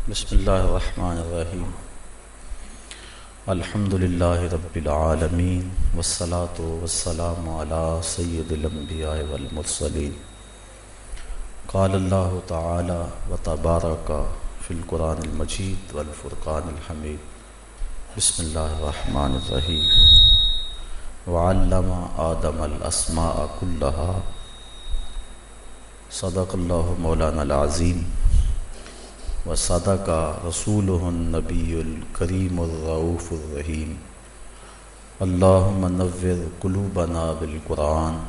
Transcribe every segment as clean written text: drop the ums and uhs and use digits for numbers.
بسم اللہ الرحمن الرحیم الحمد للہ رب العالمین والصلاة والسلام علی سید الانبیاء والمرسلین قال اللہ تعالی وتبارک فی القرآن المجید والفرقان الحمید بسم اللہ الرحمن الرحیم وعلم آدم الاسماء كلها صدق اللہ مولانا العظیم وصدق رسولہ النبی الکریم الرؤوف الرحیم اللہم نور قلوبنا بالقرآن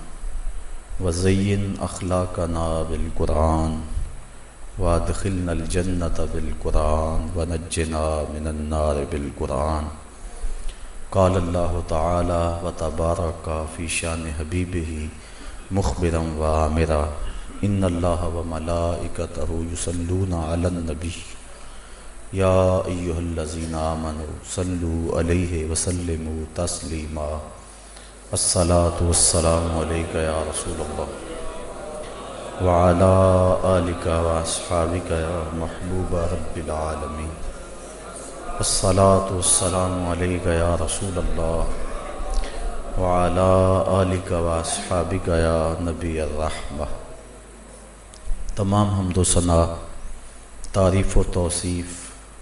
وزین اخلاقنا بالقرآن وادخلنا الجنۃ بالقرآن ونجنا من النار بالقرآن قال اللہ تعالی وتبارک فی شان حبیبہ مخبرا وآمرا ان اللہ وملائکتہ یصلون علی النبی یا ایہا الذین آمنوا صلوا علیہ وسلموا تسلیما الصلاۃ والسلام علیک یا رسول اللہ وعلی آلک واصحابک یا محبوب رب العالمین الصلاۃ والسلام علیک یا رسول اللہ وعلی آلک واصحابک یا نبی الرحمہ۔ تمام حمد و ثنا، تعریف و توصیف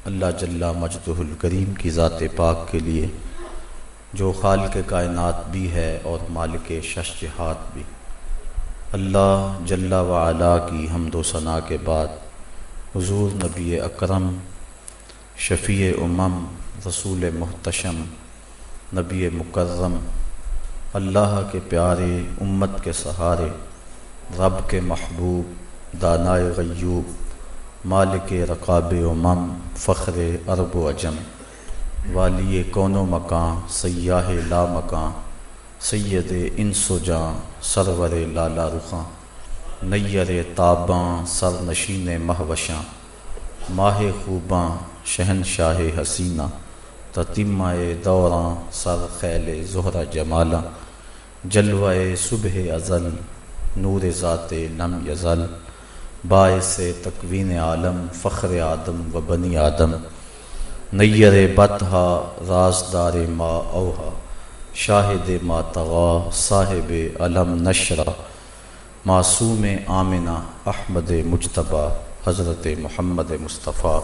اللہ جل مجدہ الکریم کی ذات پاک کے لیے جو خالق کائنات بھی ہے اور مالک شش جہات بھی۔ اللہ جل وعلا کی حمد و ثنا کے بعد حضور نبی اکرم، شفیع امم، رسول محتشم، نبی مکرم، اللہ کے پیارے، امت کے سہارے، رب کے محبوب، دانائے غیوب، مالک رقاب امم، فخر عرب و عجم، والی کون و مکان، سیاہ لا مکان، سید انس و جاں، سرور لالا رخاں، نیر تاباں، سر نشین مہوشاں، ماہ خوباں، شہنشاہ حسینہ، تتمہ دوراں، سر خیل زہرہ جمالاں، جلوہ صبح ازل، نور ذات لم یزل، باعث تکوین عالم، فخر آدم و بنی آدم، نیر بطحا، رازدار ما اوہا، شاہد ما طغا، صاحب علم نشرہ، معصوم آمنہ، احمد مجتبیٰ، حضرت محمد مصطفیٰ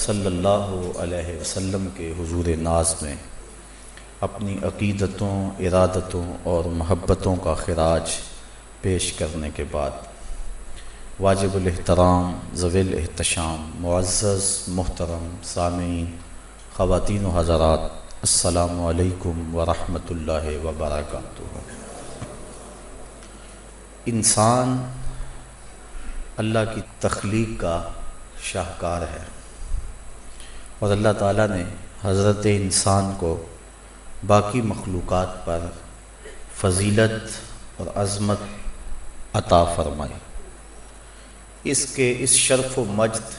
صلی اللہ علیہ وسلم کے حضور ناز میں اپنی عقیدتوں، ارادتوں اور محبتوں کا خراج پیش کرنے کے بعد واجب الاحترام، ذوی الاحتشام، معزز محترم سامعین، خواتین و حضرات، السلام علیکم ورحمۃ اللہ وبرکاتہ۔ انسان اللہ کی تخلیق کا شاہکار ہے اور اللہ تعالیٰ نے حضرت انسان کو باقی مخلوقات پر فضیلت اور عظمت عطا فرمائی۔ اس شرف و مجد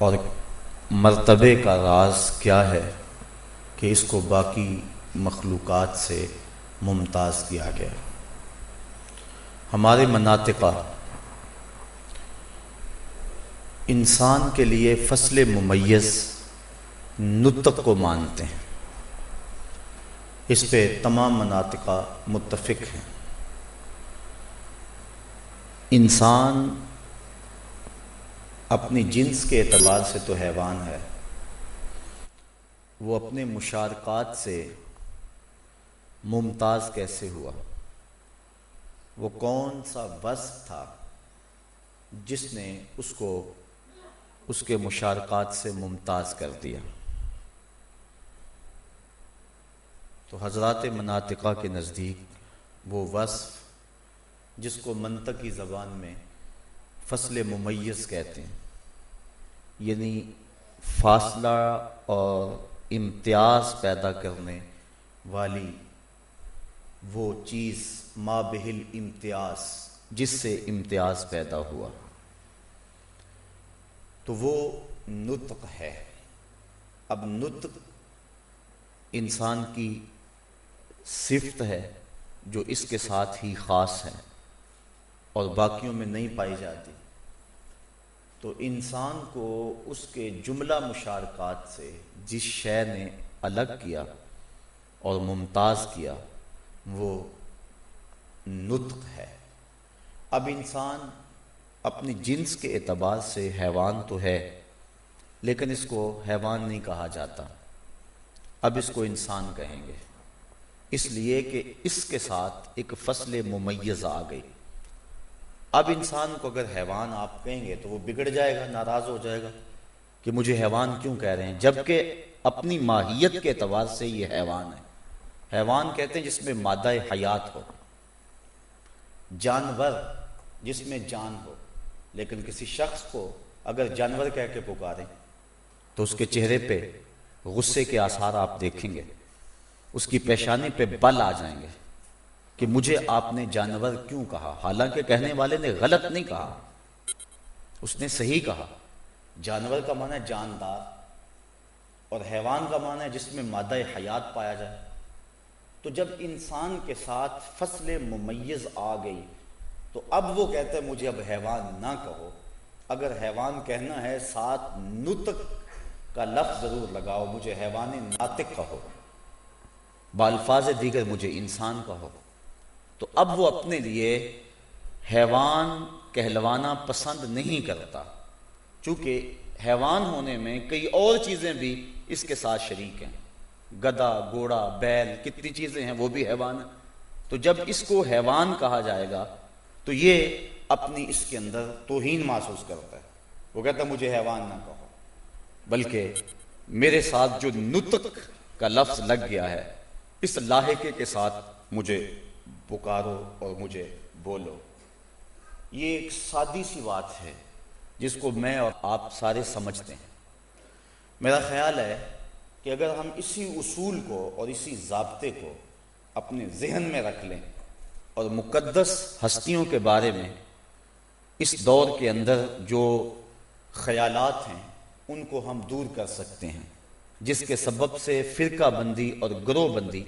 اور مرتبے کا راز کیا ہے کہ اس کو باقی مخلوقات سے ممتاز کیا گیا۔ ہمارے مناطق انسان کے لیے فصل ممیز نطق کو مانتے ہیں، اس پہ تمام مناطق متفق ہیں۔ انسان اپنی جنس کے اعتبار سے تو حیوان ہے، وہ اپنے مشارکات سے ممتاز کیسے ہوا؟ وہ کون سا وصف تھا جس نے اس کو اس کے مشارکات سے ممتاز کر دیا؟ تو حضرات مناطقہ کے نزدیک وہ وصف جس کو منطقی زبان میں فصل ممیز کہتے ہیں، یعنی فاصلہ اور امتیاز پیدا کرنے والی وہ چیز، ما بہل امتیاز، جس سے امتیاز پیدا ہوا، تو وہ نطق ہے۔ اب نطق انسان کی صفت ہے جو اس کے ساتھ ہی خاص ہے اور باقیوں میں نہیں پائی جاتی۔ تو انسان کو اس کے جملہ مشارکات سے جس شے نے الگ کیا اور ممتاز کیا وہ نطق ہے۔ اب انسان اپنی جنس کے اعتبار سے حیوان تو ہے، لیکن اس کو حیوان نہیں کہا جاتا، اب اس کو انسان کہیں گے، اس لیے کہ اس کے ساتھ ایک فصل ممیز آ گئی۔ اب انسان کو اگر حیوان آپ کہیں گے تو وہ بگڑ جائے گا، ناراض ہو جائے گا کہ مجھے حیوان کیوں کہہ رہے ہیں، جبکہ اپنی ماہیت کے اعتبار سے یہ حیوان ہے۔ حیوان کہتے ہیں جس میں مادہ حیات ہو، جانور جس میں جان ہو، لیکن کسی شخص کو اگر جانور کہہ کے پکاریں تو اس کے چہرے پہ غصے کے آثار آپ دیکھیں گے، اس کی پیشانی پہ بل آ جائیں گے کہ مجھے آپ نے جانور کیوں کہا، حالانکہ کہنے والے نے غلط نہیں کہا، اس نے صحیح کہا۔ جانور کا معنی ہے جاندار، اور حیوان کا معنی ہے جس میں مادہ حیات پایا جائے۔ تو جب انسان کے ساتھ فصل ممیز آ گئی تو اب وہ کہتے ہیں مجھے اب حیوان نہ کہو، اگر حیوان کہنا ہے ساتھ نطق کا لفظ ضرور لگاؤ، مجھے حیوان ناطق کہو، بالفاظ دیگر مجھے انسان کہو۔ تو اب وہ اپنے لیے حیوان کہلوانا پسند نہیں کرتا، چونکہ حیوان ہونے میں کئی اور چیزیں بھی اس کے ساتھ شریک ہیں، گدھا، گھوڑا، بیل، کتنی چیزیں ہیں وہ بھی حیوان ہیں۔ تو جب اس کو حیوان کہا جائے گا تو یہ اپنی اس کے اندر توہین محسوس کرتا ہے، وہ کہتا ہے مجھے حیوان نہ کہو، بلکہ میرے ساتھ جو نطق کا لفظ لگ گیا ہے اس لاحقے کے ساتھ مجھے پکارو اور مجھے بولو۔ یہ ایک سادی سی بات ہے جس کو میں اور آپ سارے سمجھتے ہیں۔ میرا خیال ہے کہ اگر ہم اسی اصول کو اور اسی ضابطے کو اپنے ذہن میں رکھ لیں اور مقدس ہستیوں کے بارے میں اس دور کے اندر جو خیالات ہیں ان کو ہم دور کر سکتے ہیں، جس کے سبب سے فرقہ بندی اور گروہ بندی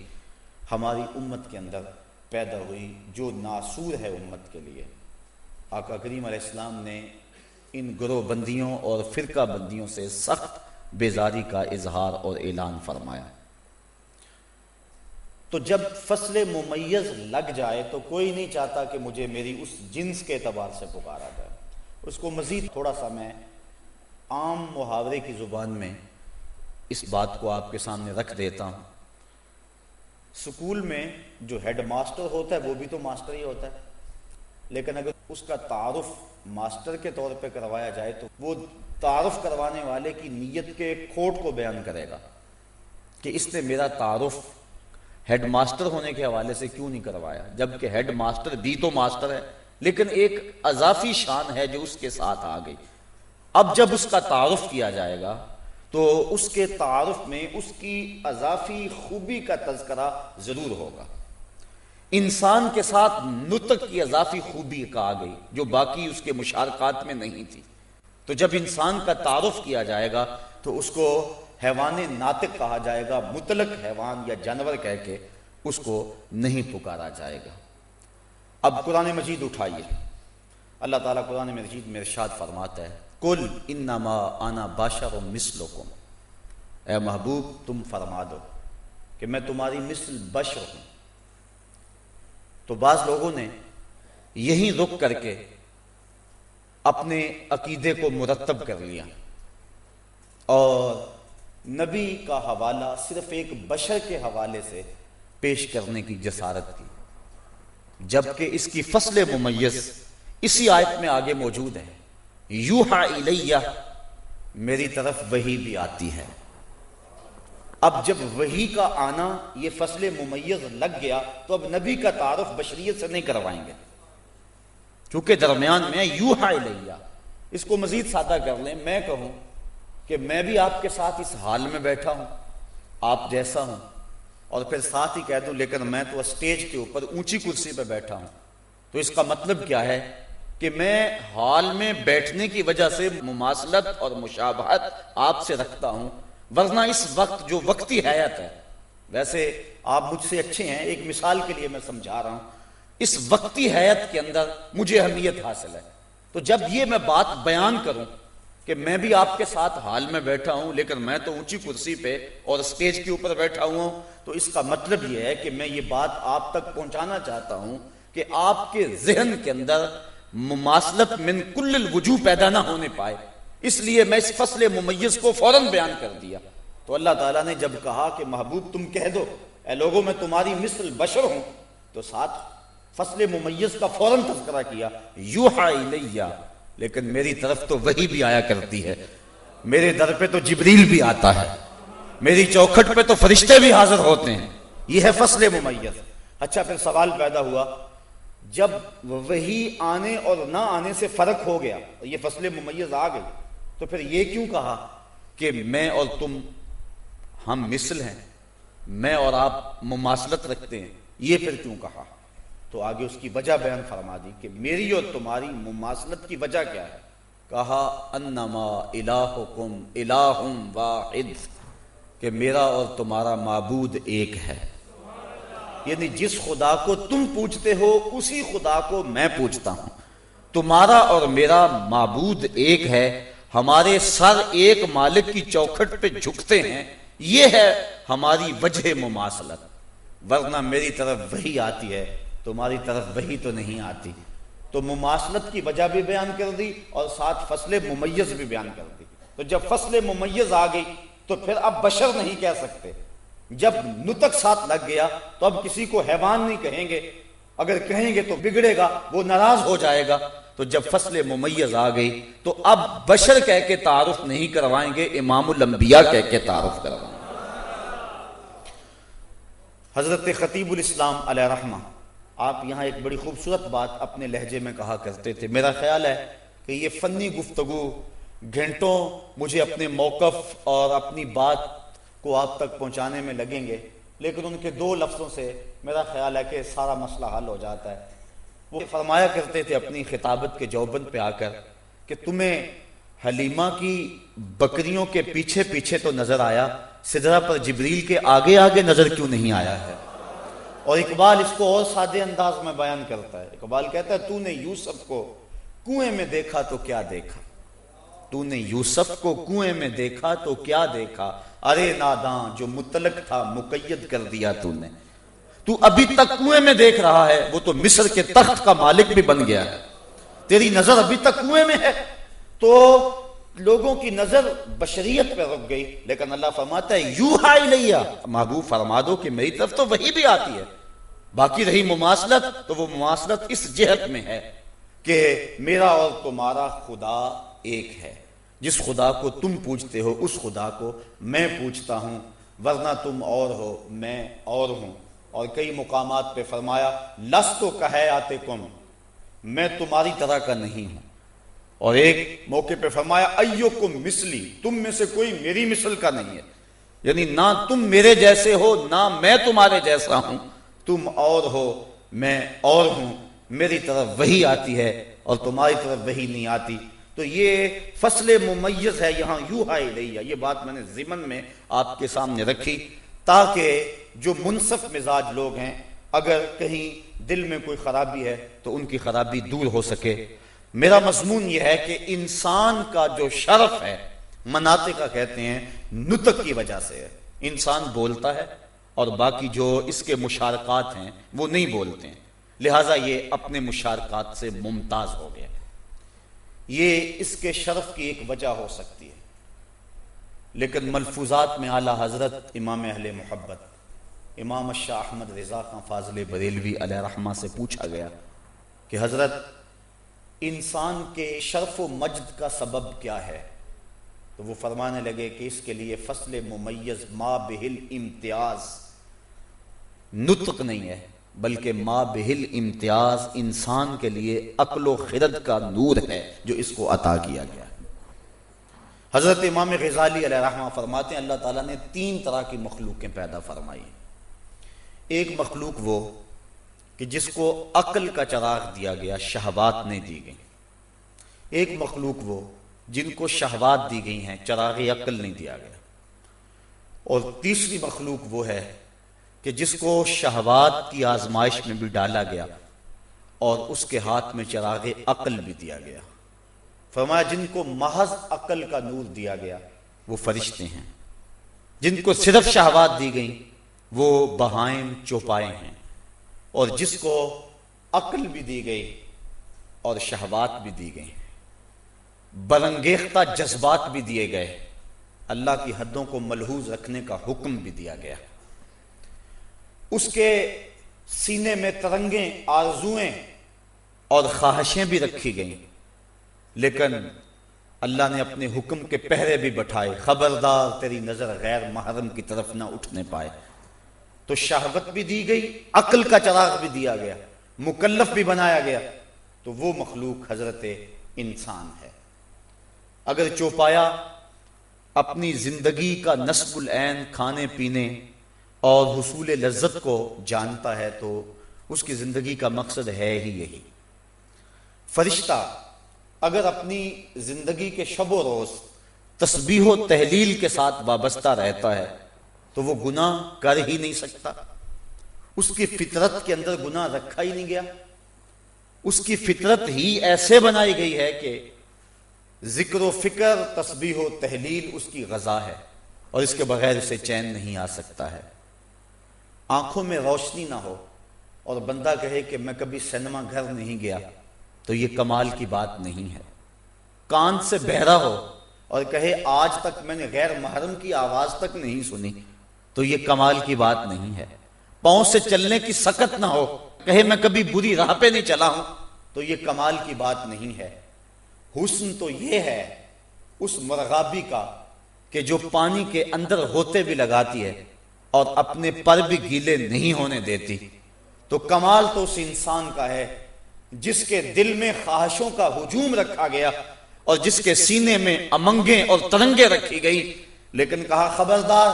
ہماری امت کے اندر پیدا ہوئی، جو ناسور ہے امت کے لیے۔ آقا کریم علیہ السلام نے ان گروہ بندیوں اور فرقہ بندیوں سے سخت بیزاری کا اظہار اور اعلان فرمایا۔ تو جب فصل ممیز لگ جائے تو کوئی نہیں چاہتا کہ مجھے میری اس جنس کے اعتبار سے پکارا جائے۔ اس کو مزید تھوڑا سا میں عام محاورے کی زبان میں اس بات کو آپ کے سامنے رکھ دیتا ہوں۔ سکول میں جو ہیڈ ماسٹر ہوتا ہے وہ بھی تو ماسٹر ہی ہوتا ہے، لیکن اگر اس کا تعارف ماسٹر کے طور پہ کروایا جائے تو وہ تعارف کروانے والے کی نیت کے کھوٹ کو بیان کرے گا کہ اس نے میرا تعارف ہیڈ ماسٹر ہونے کے حوالے سے کیوں نہیں کروایا، جبکہ ہیڈ ماسٹر بھی تو ماسٹر ہے، لیکن ایک اضافی شان ہے جو اس کے ساتھ آ گئی۔ اب جب اس کا تعارف کیا جائے گا تو اس کے تعارف میں اس کی اضافی خوبی کا تذکرہ ضرور ہوگا۔ انسان کے ساتھ نطق کی اضافی خوبی کا آ گئی جو باقی اس کے مشارکات میں نہیں تھی، تو جب انسان کا تعارف کیا جائے گا تو اس کو حیوان ناطق کہا جائے گا، مطلق حیوان یا جانور کہہ کے اس کو نہیں پکارا جائے گا۔ اب قرآن مجید اٹھائیے، اللہ تعالیٰ قرآن مجید میں ارشاد فرماتا ہے قل انما انا بشر مثلکم، اے محبوب تم فرما دو کہ میں تمہاری مثل بشر ہوں۔ تو بعض لوگوں نے یہیں رک کر کے اپنے عقیدے کو مرتب کر لیا اور نبی کا حوالہ صرف ایک بشر کے حوالے سے پیش کرنے کی جسارت کی، جبکہ اس کی فصل ممیز اسی آیت میں آگے موجود ہے، یوحا الیہ، میری طرف وحی بھی آتی ہے۔ اب جب وحی کا آنا یہ فصل ممیز لگ گیا تو اب نبی کا تعارف بشریت سے نہیں کروائیں گے، چونکہ درمیان میں یوحا الیہ۔ اس کو مزید سادہ کر لیں، میں کہوں کہ میں بھی آپ کے ساتھ اس حال میں بیٹھا ہوں آپ جیسا ہوں، اور پھر ساتھ ہی کہہ دوں لیکن میں تو اسٹیج کے اوپر اونچی کرسی پہ بیٹھا ہوں، تو اس کا مطلب کیا ہے کہ میں حال میں بیٹھنے کی وجہ سے مماثلت اور مشابہت آپ سے رکھتا ہوں، ورنہ اس وقت جو وقتی حیات ہے، ویسے آپ مجھ سے اچھے ہیں، ایک مثال کے لیے میں سمجھا رہا ہوں، اس وقتی حیات کے اندر مجھے اہمیت حاصل ہے۔ تو جب یہ میں بات بیان کروں کہ میں بھی آپ کے ساتھ حال میں بیٹھا ہوں، لیکن میں تو اونچی کرسی پہ اور اسٹیج کے اوپر بیٹھا ہوا ہوں، تو اس کا مطلب یہ ہے کہ میں یہ بات آپ تک پہنچانا چاہتا ہوں کہ آپ کے ذہن کے اندر مماثلت من کل الوجوہ پیدا نہ ہونے پائے، اس لیے میں اس فصل ممیز کو فوراً بیان کر دیا۔ تو اللہ تعالیٰ نے جب کہا کہ محبوب تم کہہ دو اے لوگوں میں تمہاری مثل بشر ہوں، تو ساتھ فصل ممیز کا فوراً تذکرہ کیا، یوحا الیہ، لیکن میری طرف تو وحی بھی آیا کرتی ہے، میرے در پہ تو جبریل بھی آتا ہے، میری چوکھٹ پہ تو فرشتے بھی حاضر ہوتے ہیں، یہ ہے فصل ممیز۔ اچھا، پھر سوال پیدا ہوا، جب وحی آنے اور نہ آنے سے فرق ہو گیا، یہ فصل ممیز آ گئی، تو پھر یہ کیوں کہا کہ میں اور تم ہم مثل ہیں، میں اور آپ مماثلت رکھتے ہیں، یہ پھر کیوں کہا؟ تو آگے اس کی وجہ بیان فرما دی کہ میری اور تمہاری مماثلت کی وجہ کیا ہے؟ کہا انما الہکم الہ واحد، کہ میرا اور تمہارا معبود ایک ہے، یعنی جس خدا کو تم پوجتے ہو اسی خدا کو میں پوجتا ہوں، تمہارا اور میرا معبود ایک ہے، ہمارے سر ایک مالک کی چوکھٹ پہ جھکتے ہیں، یہ ہے ہماری وجہ مماثلت، ورنہ میری طرف وحی آتی ہے، تمہاری طرف وحی تو نہیں آتی۔ تو مماثلت کی وجہ بھی بیان کر دی اور ساتھ فصل ممیز بھی بیان کر دی۔ تو جب فصل ممیز آ گئی تو پھر اب بشر نہیں کہہ سکتے، جب نطق ساتھ لگ گیا تو اب کسی کو حیوان نہیں کہیں گے، اگر کہیں گے تو بگڑے گا، وہ ناراض ہو جائے گا۔ تو جب فصل ممیز آ گئی تو اب بشر کہہ کے تعارف نہیں کروائیں گے، امام الانبیاء کہہ کے تعارف کروائیں گے۔ حضرت خطیب الاسلام علیہ رحمہ، آپ یہاں ایک بڑی خوبصورت بات اپنے لہجے میں کہا کرتے تھے، میرا خیال ہے کہ یہ فنی گفتگو گھنٹوں مجھے اپنے موقف اور اپنی بات کو آپ تک پہنچانے میں لگیں گے، لیکن ان کے دو لفظوں سے میرا خیال ہے کہ سارا مسئلہ حل ہو جاتا ہے۔ وہ فرمایا کرتے تھے اپنی خطابت کے جوبند پہ آ کر کہ تمہیں حلیمہ کی بکریوں کے پیچھے پیچھے تو نظر آیا، سدرہ پر جبریل کے آگے آگے نظر کیوں نہیں آیا ہے؟ اور اقبال اس کو اور سادے انداز میں بیان کرتا ہے، اقبال کہتا ہے تو نے یوسف کو کنویں میں دیکھا تو کیا دیکھا، تو نے یوسف کو کنویں میں دیکھا تو کیا دیکھا، ارے ناداں جو مطلق تھا مقید کر دیا تو نے، تو ابھی تک کنویں میں دیکھ رہا ہے، وہ تو مصر کے تخت کا مالک بھی بن گیا ہے، تیری نظر ابھی تک کنویں میں ہے۔ تو لوگوں کی نظر بشریت پہ رک گئی، لیکن اللہ فرماتا ہے یوحا الیہ، محبوب فرما دو کہ میری طرف تو وحی بھی آتی ہے۔ باقی رہی مماثلت، تو وہ مماثلت اس جہت میں ہے کہ میرا اور تمہارا خدا ایک ہے، جس خدا کو تم پوجتے ہو اس خدا کو میں پوجتا ہوں، ورنہ تم اور ہو میں اور ہوں۔ اور کئی مقامات پہ فرمایا لست کہیاتکم، میں تمہاری طرح کا نہیں ہوں، اور ایک موقع پہ فرمایا ایکم مثلی، تم میں سے کوئی میری مثل کا نہیں ہے، یعنی نہ تم میرے جیسے ہو نہ میں تمہارے جیسا ہوں، تم اور ہو میں اور ہوں، میری طرف وحی آتی ہے اور تمہاری طرف وحی نہیں آتی۔ تو یہ فصل ممیز ہے، یہاں یوحا الیہ، یہ بات میں نے ضمن میں آپ کے سامنے رکھی تاکہ جو منصف مزاج لوگ ہیں اگر کہیں دل میں کوئی خرابی ہے تو ان کی خرابی دور ہو سکے۔ میرا مضمون یہ ہے کہ انسان کا جو شرف ہے، مناطق کا کہتے ہیں، نطق کی وجہ سے ہے۔ انسان بولتا ہے اور باقی جو اس کے مشارکات ہیں وہ نہیں بولتے ہیں، لہٰذا یہ اپنے مشارکات سے ممتاز ہو گیا۔ یہ اس کے شرف کی ایک وجہ ہو سکتی ہے، لیکن ملفوظات میں اعلیٰ حضرت امام اہل محبت امام شاہ احمد رضا خان فاضل بریلوی علیہ رحمہ سے پوچھا گیا کہ حضرت انسان کے شرف و مجد کا سبب کیا ہے؟ تو وہ فرمانے لگے کہ اس کے لیے فصل ممیز ما بہل امتیاز، نطق نہیں ہے بلکہ ما بہل امتیاز انسان کے لیے عقل و خرد کا نور ہے جو اس کو عطا کیا گیا ہے۔ حضرت امام غزالی علیہ رحمہ فرماتے ہیں اللہ تعالیٰ نے 3 طرح کی مخلوقیں پیدا فرمائی۔ ایک مخلوق وہ کہ جس کو عقل کا چراغ دیا گیا، شہوات نہیں دی گئی۔ ایک مخلوق وہ جن کو شہوات دی گئی ہیں، چراغ عقل نہیں دیا گیا۔ اور تیسری مخلوق وہ ہے کہ جس کو شہوات کی آزمائش میں بھی ڈالا گیا اور اس کے ہاتھ میں چراغ عقل بھی دیا گیا۔ فرمایا جن کو محض عقل کا نور دیا گیا وہ فرشتے ہیں، جن کو صرف شہوات دی گئیں وہ بہائم چوپائے ہیں، اور جس کو عقل بھی دی گئی اور شہوات بھی دی گئی، برانگیختہ جذبات بھی دیے گئے، اللہ کی حدوں کو ملحوظ رکھنے کا حکم بھی دیا گیا، اس کے سینے میں ترنگیں، آرزویں اور خواہشیں بھی رکھی گئیں، لیکن اللہ نے اپنے حکم کے پہرے بھی بٹھائے، خبردار تیری نظر غیر محرم کی طرف نہ اٹھنے پائے۔ تو شہوت بھی دی گئی، عقل کا چراغ بھی دیا گیا، مکلف بھی بنایا گیا، تو وہ مخلوق حضرت انسان ہے۔ اگر چوپایا اپنی زندگی کا نصب العین کھانے پینے اور حصول لذت کو جانتا ہے تو اس کی زندگی کا مقصد ہے ہی یہی۔ فرشتہ اگر اپنی زندگی کے شب و روز تسبیح و تہلیل کے ساتھ وابستہ رہتا ہے تو وہ گناہ کر ہی نہیں سکتا، اس کی فطرت کے اندر گناہ رکھا ہی نہیں گیا، اس کی فطرت ہی ایسے بنائی گئی ہے کہ ذکر و فکر، تسبیح و تہلیل اس کی غذا ہے، اور اس کے بغیر اسے چین نہیں آ سکتا ہے۔ آنکھوں میں روشنی نہ ہو اور بندہ کہے کہ میں کبھی سینما گھر نہیں گیا تو یہ کمال کی بات نہیں ہے۔ کان سے بہرا ہو اور کہے آج تک میں نے غیر محرم کی آواز تک نہیں سنی تو یہ کمال کی بات نہیں ہے۔ پاؤں سے چلنے کی سکت نہ ہو، کہے میں کبھی بری راہ پہ نہیں چلا ہوں تو یہ کمال کی بات نہیں ہے۔ حسن تو یہ ہے اس مرغابی کا کہ جو پانی کے اندر ہوتے بھی لگاتی ہے اور اپنے پر بھی گیلے نہیں ہونے دیتی، تو کمال تو اس انسان کا ہے جس کے دل میں خواہشوں کا ہجوم رکھا گیا اور جس کے سینے میں امنگیں اور ترنگیں رکھی گئی، لیکن کہا خبردار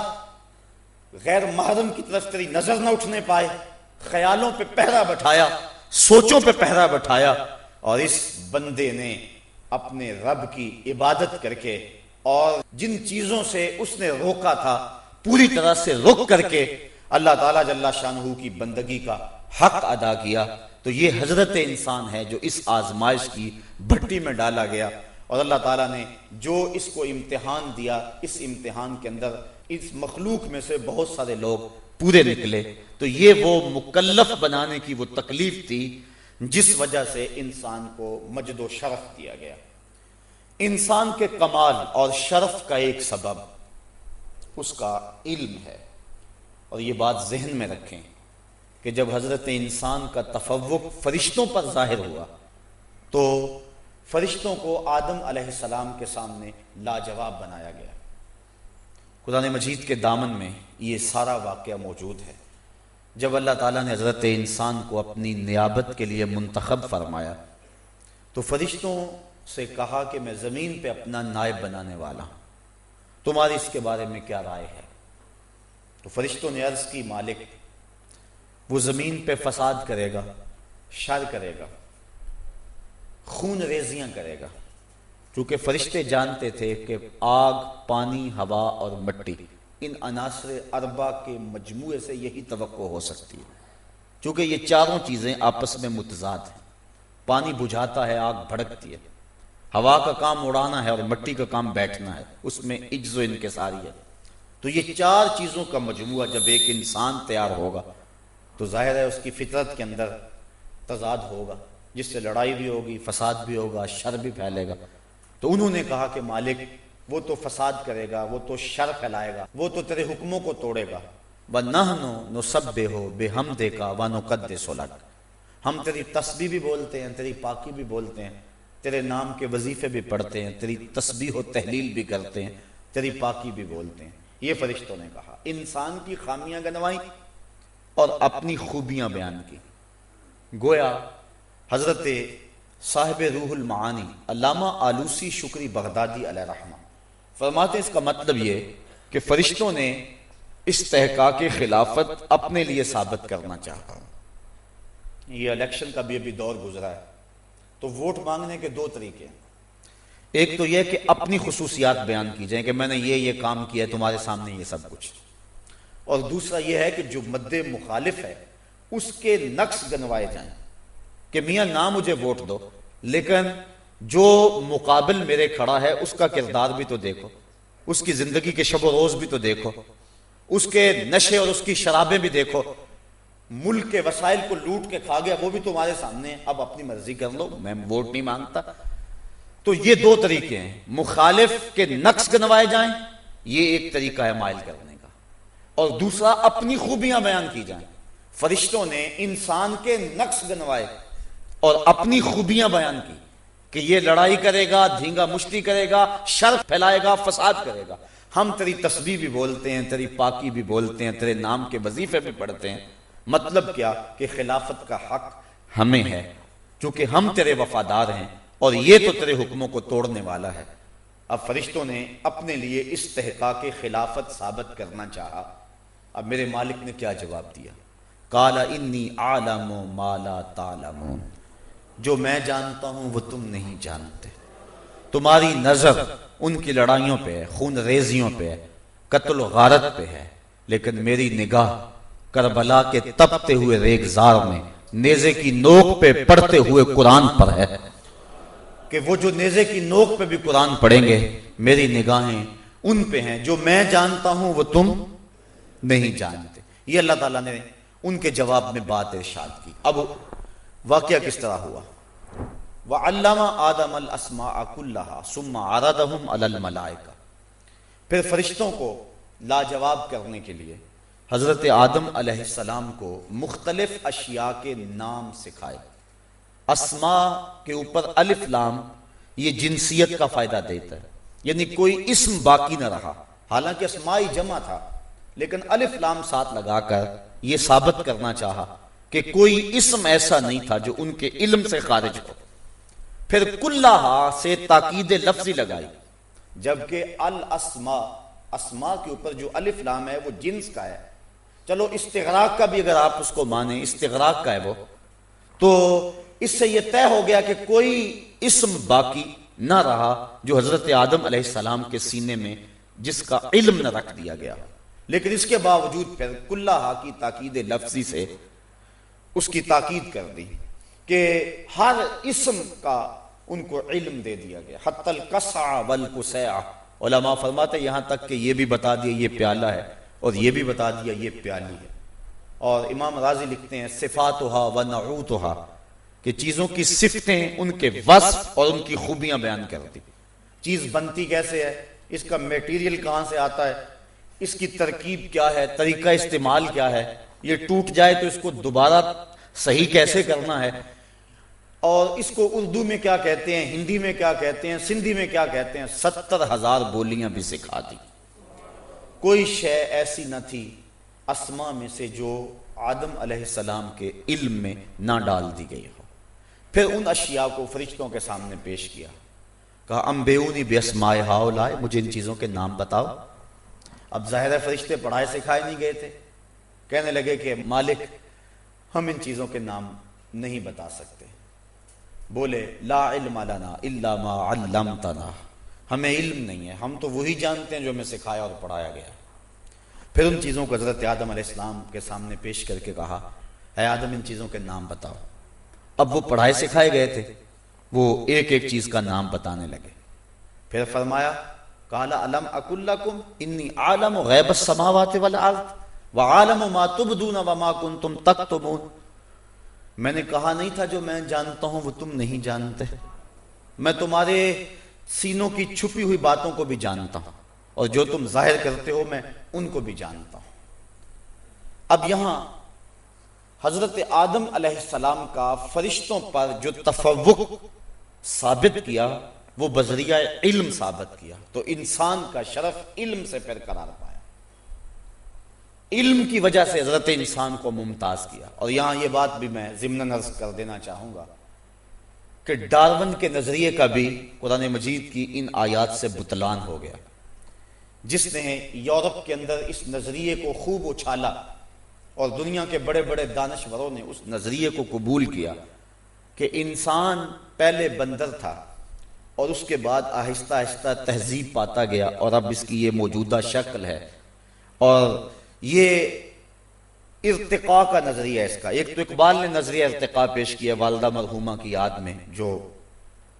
غیر محرم کی طرف تیری نظر نہ اٹھنے پائے، خیالوں پہ پہرا بٹھایا، سوچوں پہ پہرا بٹھایا، اور اس بندے نے اپنے رب کی عبادت کر کے اور جن چیزوں سے اس نے روکا تھا پوری طرح سے رک کر کے اللہ تعالیٰ جل شانہ کی بندگی کا حق ادا کیا۔ تو یہ حضرت انسان ہے جو اس آزمائش کی بھٹی میں ڈالا گیا، اور اللہ تعالیٰ نے جو اس کو امتحان دیا، اس امتحان کے اندر اس مخلوق میں سے بہت سارے لوگ پورے نکلے۔ تو یہ وہ مکلف بنانے کی وہ تکلیف تھی جس وجہ سے انسان کو مجد و شرف دیا گیا۔ انسان کے کمال اور شرف کا ایک سبب اس کا علم ہے، اور یہ بات ذہن میں رکھیں کہ جب حضرت انسان کا تفوق فرشتوں پر ظاہر ہوا تو فرشتوں کو آدم علیہ السلام کے سامنے لاجواب بنایا گیا۔ قرآن مجید کے دامن میں یہ سارا واقعہ موجود ہے۔ جب اللہ تعالیٰ نے حضرت انسان کو اپنی نیابت کے لیے منتخب فرمایا تو فرشتوں سے کہا کہ میں زمین پہ اپنا نائب بنانے والا ہوں، تمہاری اس کے بارے میں کیا رائے ہے؟ تو فرشتوں نے عرض کی مالک وہ زمین پہ فساد کرے گا، شر کرے گا، خون ریزیاں کرے گا، کیونکہ فرشتے جانتے تھے کہ آگ، پانی، ہوا اور مٹی، ان عناصر اربع کے مجموعے سے یہی توقع ہو سکتی ہے، کیونکہ یہ چاروں چیزیں آپس میں متضاد ہیں۔ پانی بجھاتا ہے، آگ بھڑکتی ہے، ہوا کا کام اڑانا ہے اور مٹی کا کام بیٹھنا ہے، اس میں عجز و انکساری ہے۔ تو یہ چار چیزوں کا مجموعہ جب ایک انسان تیار ہوگا تو ظاہر ہے اس کی فطرت کے اندر تضاد ہوگا، جس سے لڑائی بھی ہوگی، فساد بھی ہوگا، شر بھی پھیلے گا۔ تو انہوں نے کہا کہ مالک وہ تو فساد کرے گا، وہ تو شر پھیلائے گا، وہ تو تیرے حکموں کو توڑے گا۔ وَنَحْنُ نُسَبِّحُ بِحَمْدِكَ وَنُقَدِّسُ لَكَ، ہم تیری تسبیح بھی بولتے ہیں، تیری پاکی بھی بولتے ہیں، تیرے نام کے وظیفے بھی پڑھتے ہیں، تیری تسبیح و تہلیل بھی کرتے ہیں، تیری پاکی بھی بولتے ہیں۔ یہ فرشتوں نے کہا، انسان کی خامیاں گنوائیں اور اپنی خوبیاں بیان کی۔ گویا حضرت صاحب روح المعانی علامہ آلوسی شکری بغدادی علیہ رحمہ فرماتے ہیں اس کا مطلب یہ کہ فرشتوں نے استحقاق خلافت اپنے لیے ثابت کرنا چاہا۔ یہ الیکشن کا بھی ابھی دور گزرا ہے تو ووٹ مانگنے کے دو طریقے ہیں، ایک تو یہ کہ اپنی خصوصیات بیان کی جائیں کہ میں نے یہ کام کیا ہے تمہارے سامنے یہ سب کچھ، اور دوسرا یہ ہے کہ جو مد مخالف ہے اس کے نقص گنوائے جائیں کہ میاں نہ مجھے ووٹ دو لیکن جو مقابل میرے کھڑا ہے اس کا کردار بھی تو دیکھو، اس کی زندگی کے شب و روز بھی تو دیکھو، اس کے نشے اور اس کی شرابیں بھی دیکھو، ملک کے وسائل کو لوٹ کے کھا گیا، وہ بھی تمہارے سامنے ہے، اب اپنی مرضی کر لو، میں ووٹ نہیں مانگتا۔ تو یہ دو طریقے ہیں، مخالف کے نقص گنوائے جائیں، یہ ایک طریقہ ہے مائل کرنے کا، اور دوسرا اپنی خوبیاں بیان کی جائیں۔ فرشتوں نے انسان کے نقص گنوائے اور اپنی خوبیاں بیان کی کہ یہ لڑائی کرے گا، دھینگا مشتی کرے گا، شر پھیلائے گا، فساد کرے گا۔ ہم تیری تسبیح بھی بولتے ہیں، تیری پاکی بھی بولتے ہیں، تیرے نام کے وظیفے بھی پڑھتے ہیں، مطلب کیا کہ خلافت کا حق ہمیں ہے چونکہ ہم تیرے وفادار ہیں، اور یہ تو تیرے حکموں کو توڑنے والا ہے۔ اب فرشتوں نے اپنے لیے استحقاق خلافت ثابت کرنا چاہا۔ اب میرے مالک نے کیا جواب دیا؟ قال انی اعلم ما لا تعلمون، جو میں جانتا ہوں وہ تم نہیں جانتے۔ تمہاری نظر ان کی لڑائیوں پہ ہے، خون ریزیوں پہ ہے، قتل و غارت پہ ہے، لیکن میری نگاہ کربلا کے تپتے ہوئے ریگزار میں نیزے کی نوک پہ پڑھتے ہوئے قرآن پر ہے، کہ وہ جو نیزے کی نوک پہ بھی قرآن پڑھیں گے، میری نگاہیں ان پہ ہیں، جو میں جانتا ہوں وہ تم نہیں جانتے۔ یہ اللہ تعالیٰ نے ان کے جواب میں بات ارشاد کی۔ اب واقعہ کس طرح ہوا؟ وَعَلَّمَ آدَمَ الْأَسْمَاءَ كُلَّهَا ثُمَّ عَرَضَهُمْ عَلَى الْمَلَائِكَةِ، پھر فرشتوں کو لاجواب کرنے کے لیے حضرت آدم علیہ السلام کو مختلف اشیاء کے نام سکھائے۔ اسماء کے اوپر الف لام یہ جنسیت کا فائدہ دیتا ہے، یعنی کوئی اسم باقی نہ رہا، حالانکہ اسماء جمع تھا، لیکن الف لام ساتھ لگا کر یہ ثابت کرنا چاہا کہ کوئی اسم ایسا نہیں تھا جو ان کے علم سے خارج ہو۔ پھر کلہا سے تاکید لفظی لگائی، جبکہ الاسماء، اسماء کے اوپر جو الف لام ہے وہ جنس کا ہے، چلو استغراق کا بھی اگر آپ اس کو مانیں، استغراق کا ہے وہ، تو اس سے یہ طے ہو گیا کہ کوئی اسم باقی نہ رہا جو حضرت آدم علیہ السلام کے سینے میں جس کا علم نہ رکھ دیا گیا۔ لیکن اس کے باوجود پھر کلہا کی تاکید لفظی سے اس کی تاکید کر دی کہ ہر اسم کا ان کو علم دے دیا گیا، حتی القصع والقصیع۔ علماء فرماتے یہاں تک کہ یہ بھی بتا دیا یہ پیالہ ہے، اور یہ بھی بتا دیا یہ پیالی ہے۔ اور امام رازی لکھتے ہیں صفاتھا ونعوتھا، کہ چیزوں کی صفتیں، ان کے وصف اور ان کی خوبیاں بیان کر دی۔ چیز بنتی کیسے ہے، اس کا میٹیریل کہاں سے آتا ہے، اس کی ترکیب کیا ہے، طریقہ استعمال کیا ہے، یہ ٹوٹ جائے تو اس کو دوبارہ صحیح کیسے کرنا ہے، اور اس کو اردو میں کیا کہتے ہیں، ہندی میں کیا کہتے ہیں، سندھی میں کیا کہتے ہیں، 70,000 بولیاں بھی سکھا دی۔ کوئی شے ایسی نہ تھی اسماء میں سے جو آدم علیہ السلام کے علم میں نہ ڈال دی گئی ہو۔ پھر ان اشیاء کو فرشتوں کے سامنے پیش کیا، کہا انبئونی باسماء ہؤلاء، مجھے ان چیزوں کے نام بتاؤ۔ اب ظاہر ہے فرشتے پڑھائے سکھائے نہیں گئے تھے، کہنے لگے کہ مالک ہم ان چیزوں کے نام نہیں بتا سکتے۔ بولے لا علم لنا الا ما علمتنا، ہمیں علم نہیں ہے، ہم تو وہی جانتے ہیں جو ہمیں سکھایا اور پڑھایا گیا۔ پھر ان چیزوں کو حضرت آدم علیہ السلام کے سامنے پیش کر کے کہا اے آدم ان چیزوں کے نام بتاؤ۔ اب وہ پڑھائے سکھائے گئے تھے، وہ ایک ایک چیز کا نام بتانے لگے۔ پھر فرمایا قال الم اقل لکم انی عالم غیب السماوات والارض وعالم ما تبدون وما کنتم تکتمون، میں نے کہا نہیں تھا جو میں جانتا ہوں وہ تم نہیں جانتے، میں تمہارے سینوں کی چھپی ہوئی باتوں کو بھی جانتا ہوں، اور جو تم ظاہر کرتے ہو میں ان کو بھی جانتا ہوں۔ اب یہاں حضرت آدم علیہ السلام کا فرشتوں پر جو تفوق ثابت کیا وہ بذریعہ علم ثابت کیا، تو انسان کا شرف علم سے پھر قرار پایا، علم کی وجہ سے حضرت انسان کو ممتاز کیا۔ اور یہاں یہ بات بھی میں ضمناً عرض کر دینا چاہوں گا کہ ڈارون کے نظریے کا بھی قرآن مجید کی ان آیات سے بطلان ہو گیا۔ جس نے یورپ کے اندر اس نظریے کو خوب اچھالا اور دنیا کے بڑے بڑے دانشوروں نے اس نظریے کو قبول کیا کہ انسان پہلے بندر تھا اور اس کے بعد آہستہ آہستہ تہذیب پاتا گیا اور اب اس کی یہ موجودہ شکل ہے، اور یہ ارتقاء کا نظریہ اس کا۔ ایک تو اقبال نے نظریہ ارتقاء پیش کیا والدہ مرحومہ کی یاد میں، جو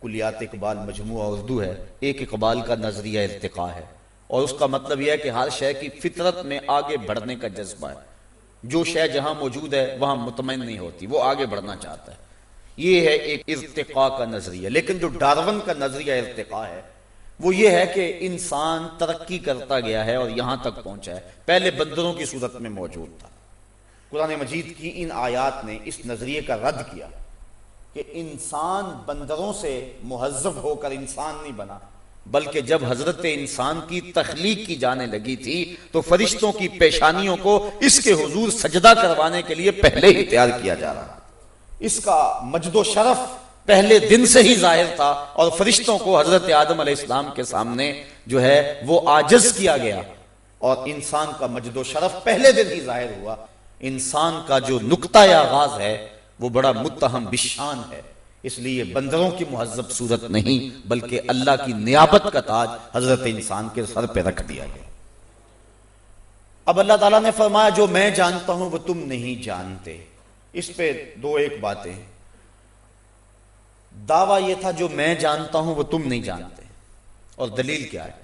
کلیات اقبال مجموعہ اردو ہے، ایک اقبال کا نظریہ ارتقاء ہے، اور اس کا مطلب یہ ہے کہ ہر شے کی فطرت میں آگے بڑھنے کا جذبہ ہے. جو شے جہاں موجود ہے وہاں مطمئن نہیں ہوتی، وہ آگے بڑھنا چاہتا ہے. یہ ہے ایک ارتقاء کا نظریہ. لیکن جو ڈارون کا نظریہ ارتقاء ہے وہ یہ ہے کہ انسان ترقی کرتا گیا ہے اور یہاں تک پہنچا ہے. پہلے بندروں کی صورت میں موجود تھا. قرآن مجید کی ان آیات نے اس نظریے کا رد کیا کہ انسان بندروں سے مہذب ہو کر انسان نہیں بنا، بلکہ جب حضرت انسان کی تخلیق کی جانے لگی تھی تو فرشتوں کی پیشانیوں کو اس کے حضور سجدہ کروانے کے لیے پہلے ہی تیار کیا جا رہا. اس کا مجد و شرف پہلے دن سے ہی ظاہر تھا، اور فرشتوں کو حضرت آدم علیہ السلام کے سامنے جو ہے وہ عاجز کیا گیا، اور انسان کا مجد و شرف پہلے دن ہی ظاہر ہوا. انسان کا جو نقطہ آغاز ہے وہ بڑا متہم بشان ہے، اس لیے بندروں کی مہذب صورت نہیں بلکہ اللہ کی نیابت کا تاج حضرت انسان کے سر پہ رکھ دیا گیا. اب اللہ تعالیٰ نے فرمایا جو میں جانتا ہوں وہ تم نہیں جانتے. اس پہ دو ایک باتیں. دعویٰ یہ تھا جو میں جانتا ہوں وہ تم نہیں جانتے، اور دلیل کیا ہے؟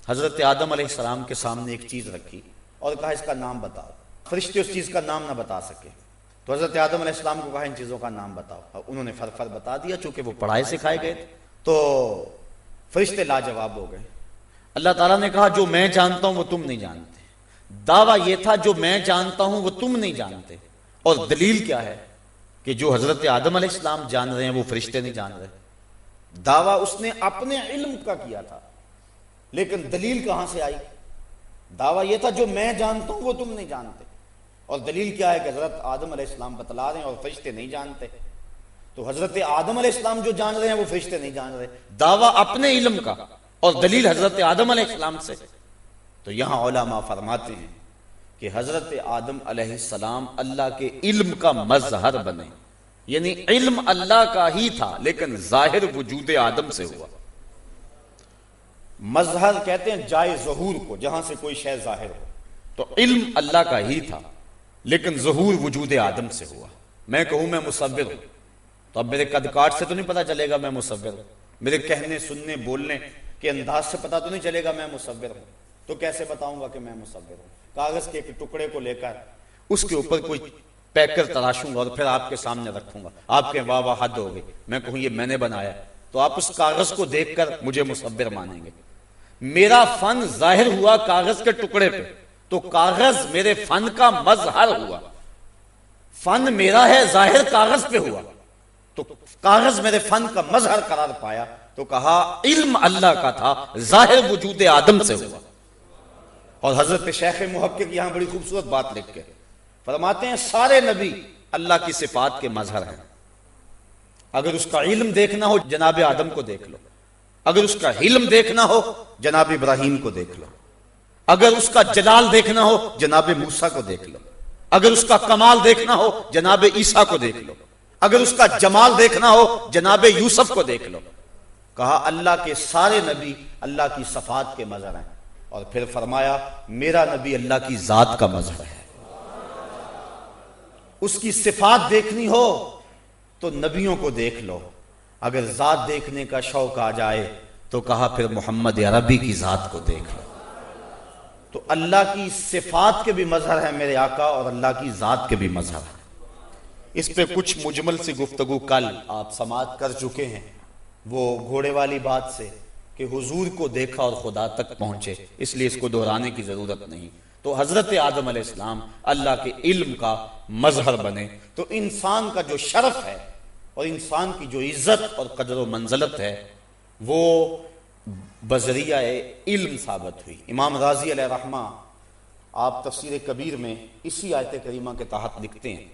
حضرت آدم علیہ السلام کے سامنے ایک چیز رکھی اور کہا اس کا نام بتاؤ. فرشتے اس چیز کا نام نہ بتا سکے تو حضرت آدم علیہ السلام کو کہا ان چیزوں کا نام بتاؤ. انہوں نے فر بتا دیا، چونکہ وہ پڑھائے سکھائے گئے تو فرشتے لاجواب ہو گئے. اللہ تعالیٰ نے کہا جو میں جانتا ہوں وہ تم نہیں جانتے. دعویٰ یہ تھا جو میں جانتا ہوں وہ تم نہیں جانتے، اور دلیل کیا ہے کہ جو حضرت آدم علیہ السلام جان رہے ہیں وہ فرشتے نہیں جان رہے. دعویٰ اس نے اپنے علم کا کیا تھا، لیکن دلیل کہاں سے آئی؟ دعویٰ یہ تھا جو میں جانتا ہوں وہ تم نہیں جانتے، اور دلیل کیا ہے کہ حضرت آدم علیہ السلام بتلا رہے ہیں اور فرشتے نہیں جانتے. تو حضرت آدم علیہ السلام جو جان رہے ہیں وہ فرشتے نہیں جان رہے. دعویٰ اپنے علم کا اور دلیل حضرت آدم علیہ السلام سے. تو یہاں علماء فرماتے ہیں کہ حضرت آدم علیہ السلام اللہ کے علم کا مظہر بنے، یعنی علم اللہ کا ہی تھا لیکن ظاہر وجود آدم سے ہوا. مظہر کہتے ہیں جائے ظہور کو، جہاں سے کوئی شے ظاہر ہو. تو علم اللہ کا ہی تھا لیکن ظہور وجود آدم سے ہوا. میں کہوں میں مصور ہوں تو اب میرے قد کاٹ سے تو نہیں پتا چلے گا میں مصور ہوں، میرے کہنے سننے بولنے کے انداز سے پتا تو نہیں چلے گا میں مصور ہوں. تو کیسے بتاؤں گا کہ میں مصور ہوں؟ کاغذ کے ایک ٹکڑے کو لے کر اس کے اوپر کوئی پیکر تراشوں گا اور پھر آپ کے سامنے رکھوں گا. آپ کے واہ واہ حد ہو گئی. میں کہوں یہ میں نے بنایا تو آپ اس کاغذ کو دیکھ کر مجھے مصور مانیں گے. میرا فن ظاہر ہوا کاغذ کے ٹکڑے پہ تو کاغذ میرے فن کا مظہر ہوا. فن میرا ہے ظاہر کاغذ پہ ہوا تو کاغذ میرے فن کا مظہر قرار پایا. تو کہا علم اللہ کا تھا، ظاہر وجود آدم سے ہوا. اور حضرت شیخ محقق یہاں بڑی خوبصورت بات لکھ کے فرماتے ہیں سارے نبی اللہ کی صفات کے مظہر ہیں. اگر اس کا علم دیکھنا ہو جناب آدم کو دیکھ لو، اگر اس کا علم دیکھنا ہو جناب ابراہیم کو دیکھ لو، اگر اس کا جلال دیکھنا ہو جناب موسیٰ کو دیکھ لو، اگر اس کا کمال دیکھنا ہو جناب عیسیٰ کو دیکھ لو، اگر اس کا جمال دیکھنا ہو جناب یوسف کو دیکھ لو. کہا اللہ کے سارے نبی اللہ کی صفات کے مظہر ہیں. اور پھر فرمایا میرا نبی اللہ کی ذات کا مظہر ہے. اس کی صفات دیکھنی ہو تو نبیوں کو دیکھ لو، اگر ذات دیکھنے کا شوق آ جائے تو کہا پھر محمد عربی کی ذات کو دیکھ لو. تو اللہ کی صفات کے بھی مظہر ہیں میرے آقا اور اللہ کی ذات کے بھی مظہر ہیں. اس پہ کچھ مجمل سی گفتگو کل آپ سماعت کر چکے ہیں، وہ گھوڑے والی بات سے کہ حضور کو دیکھا اور خدا تک پہنچے، اس لیے اس کو دہرانے کی ضرورت نہیں. تو حضرت آدم علیہ السلام اللہ کے علم کا مظہر بنے تو انسان کا جو شرف ہے اور انسان کی جو عزت اور قدر و منزلت ہے وہ بذریعہ علم ثابت ہوئی. امام رازی علیہ رحمہ آپ تفسیر کبیر میں اسی آیت کریمہ کے تحت لکھتے ہیں،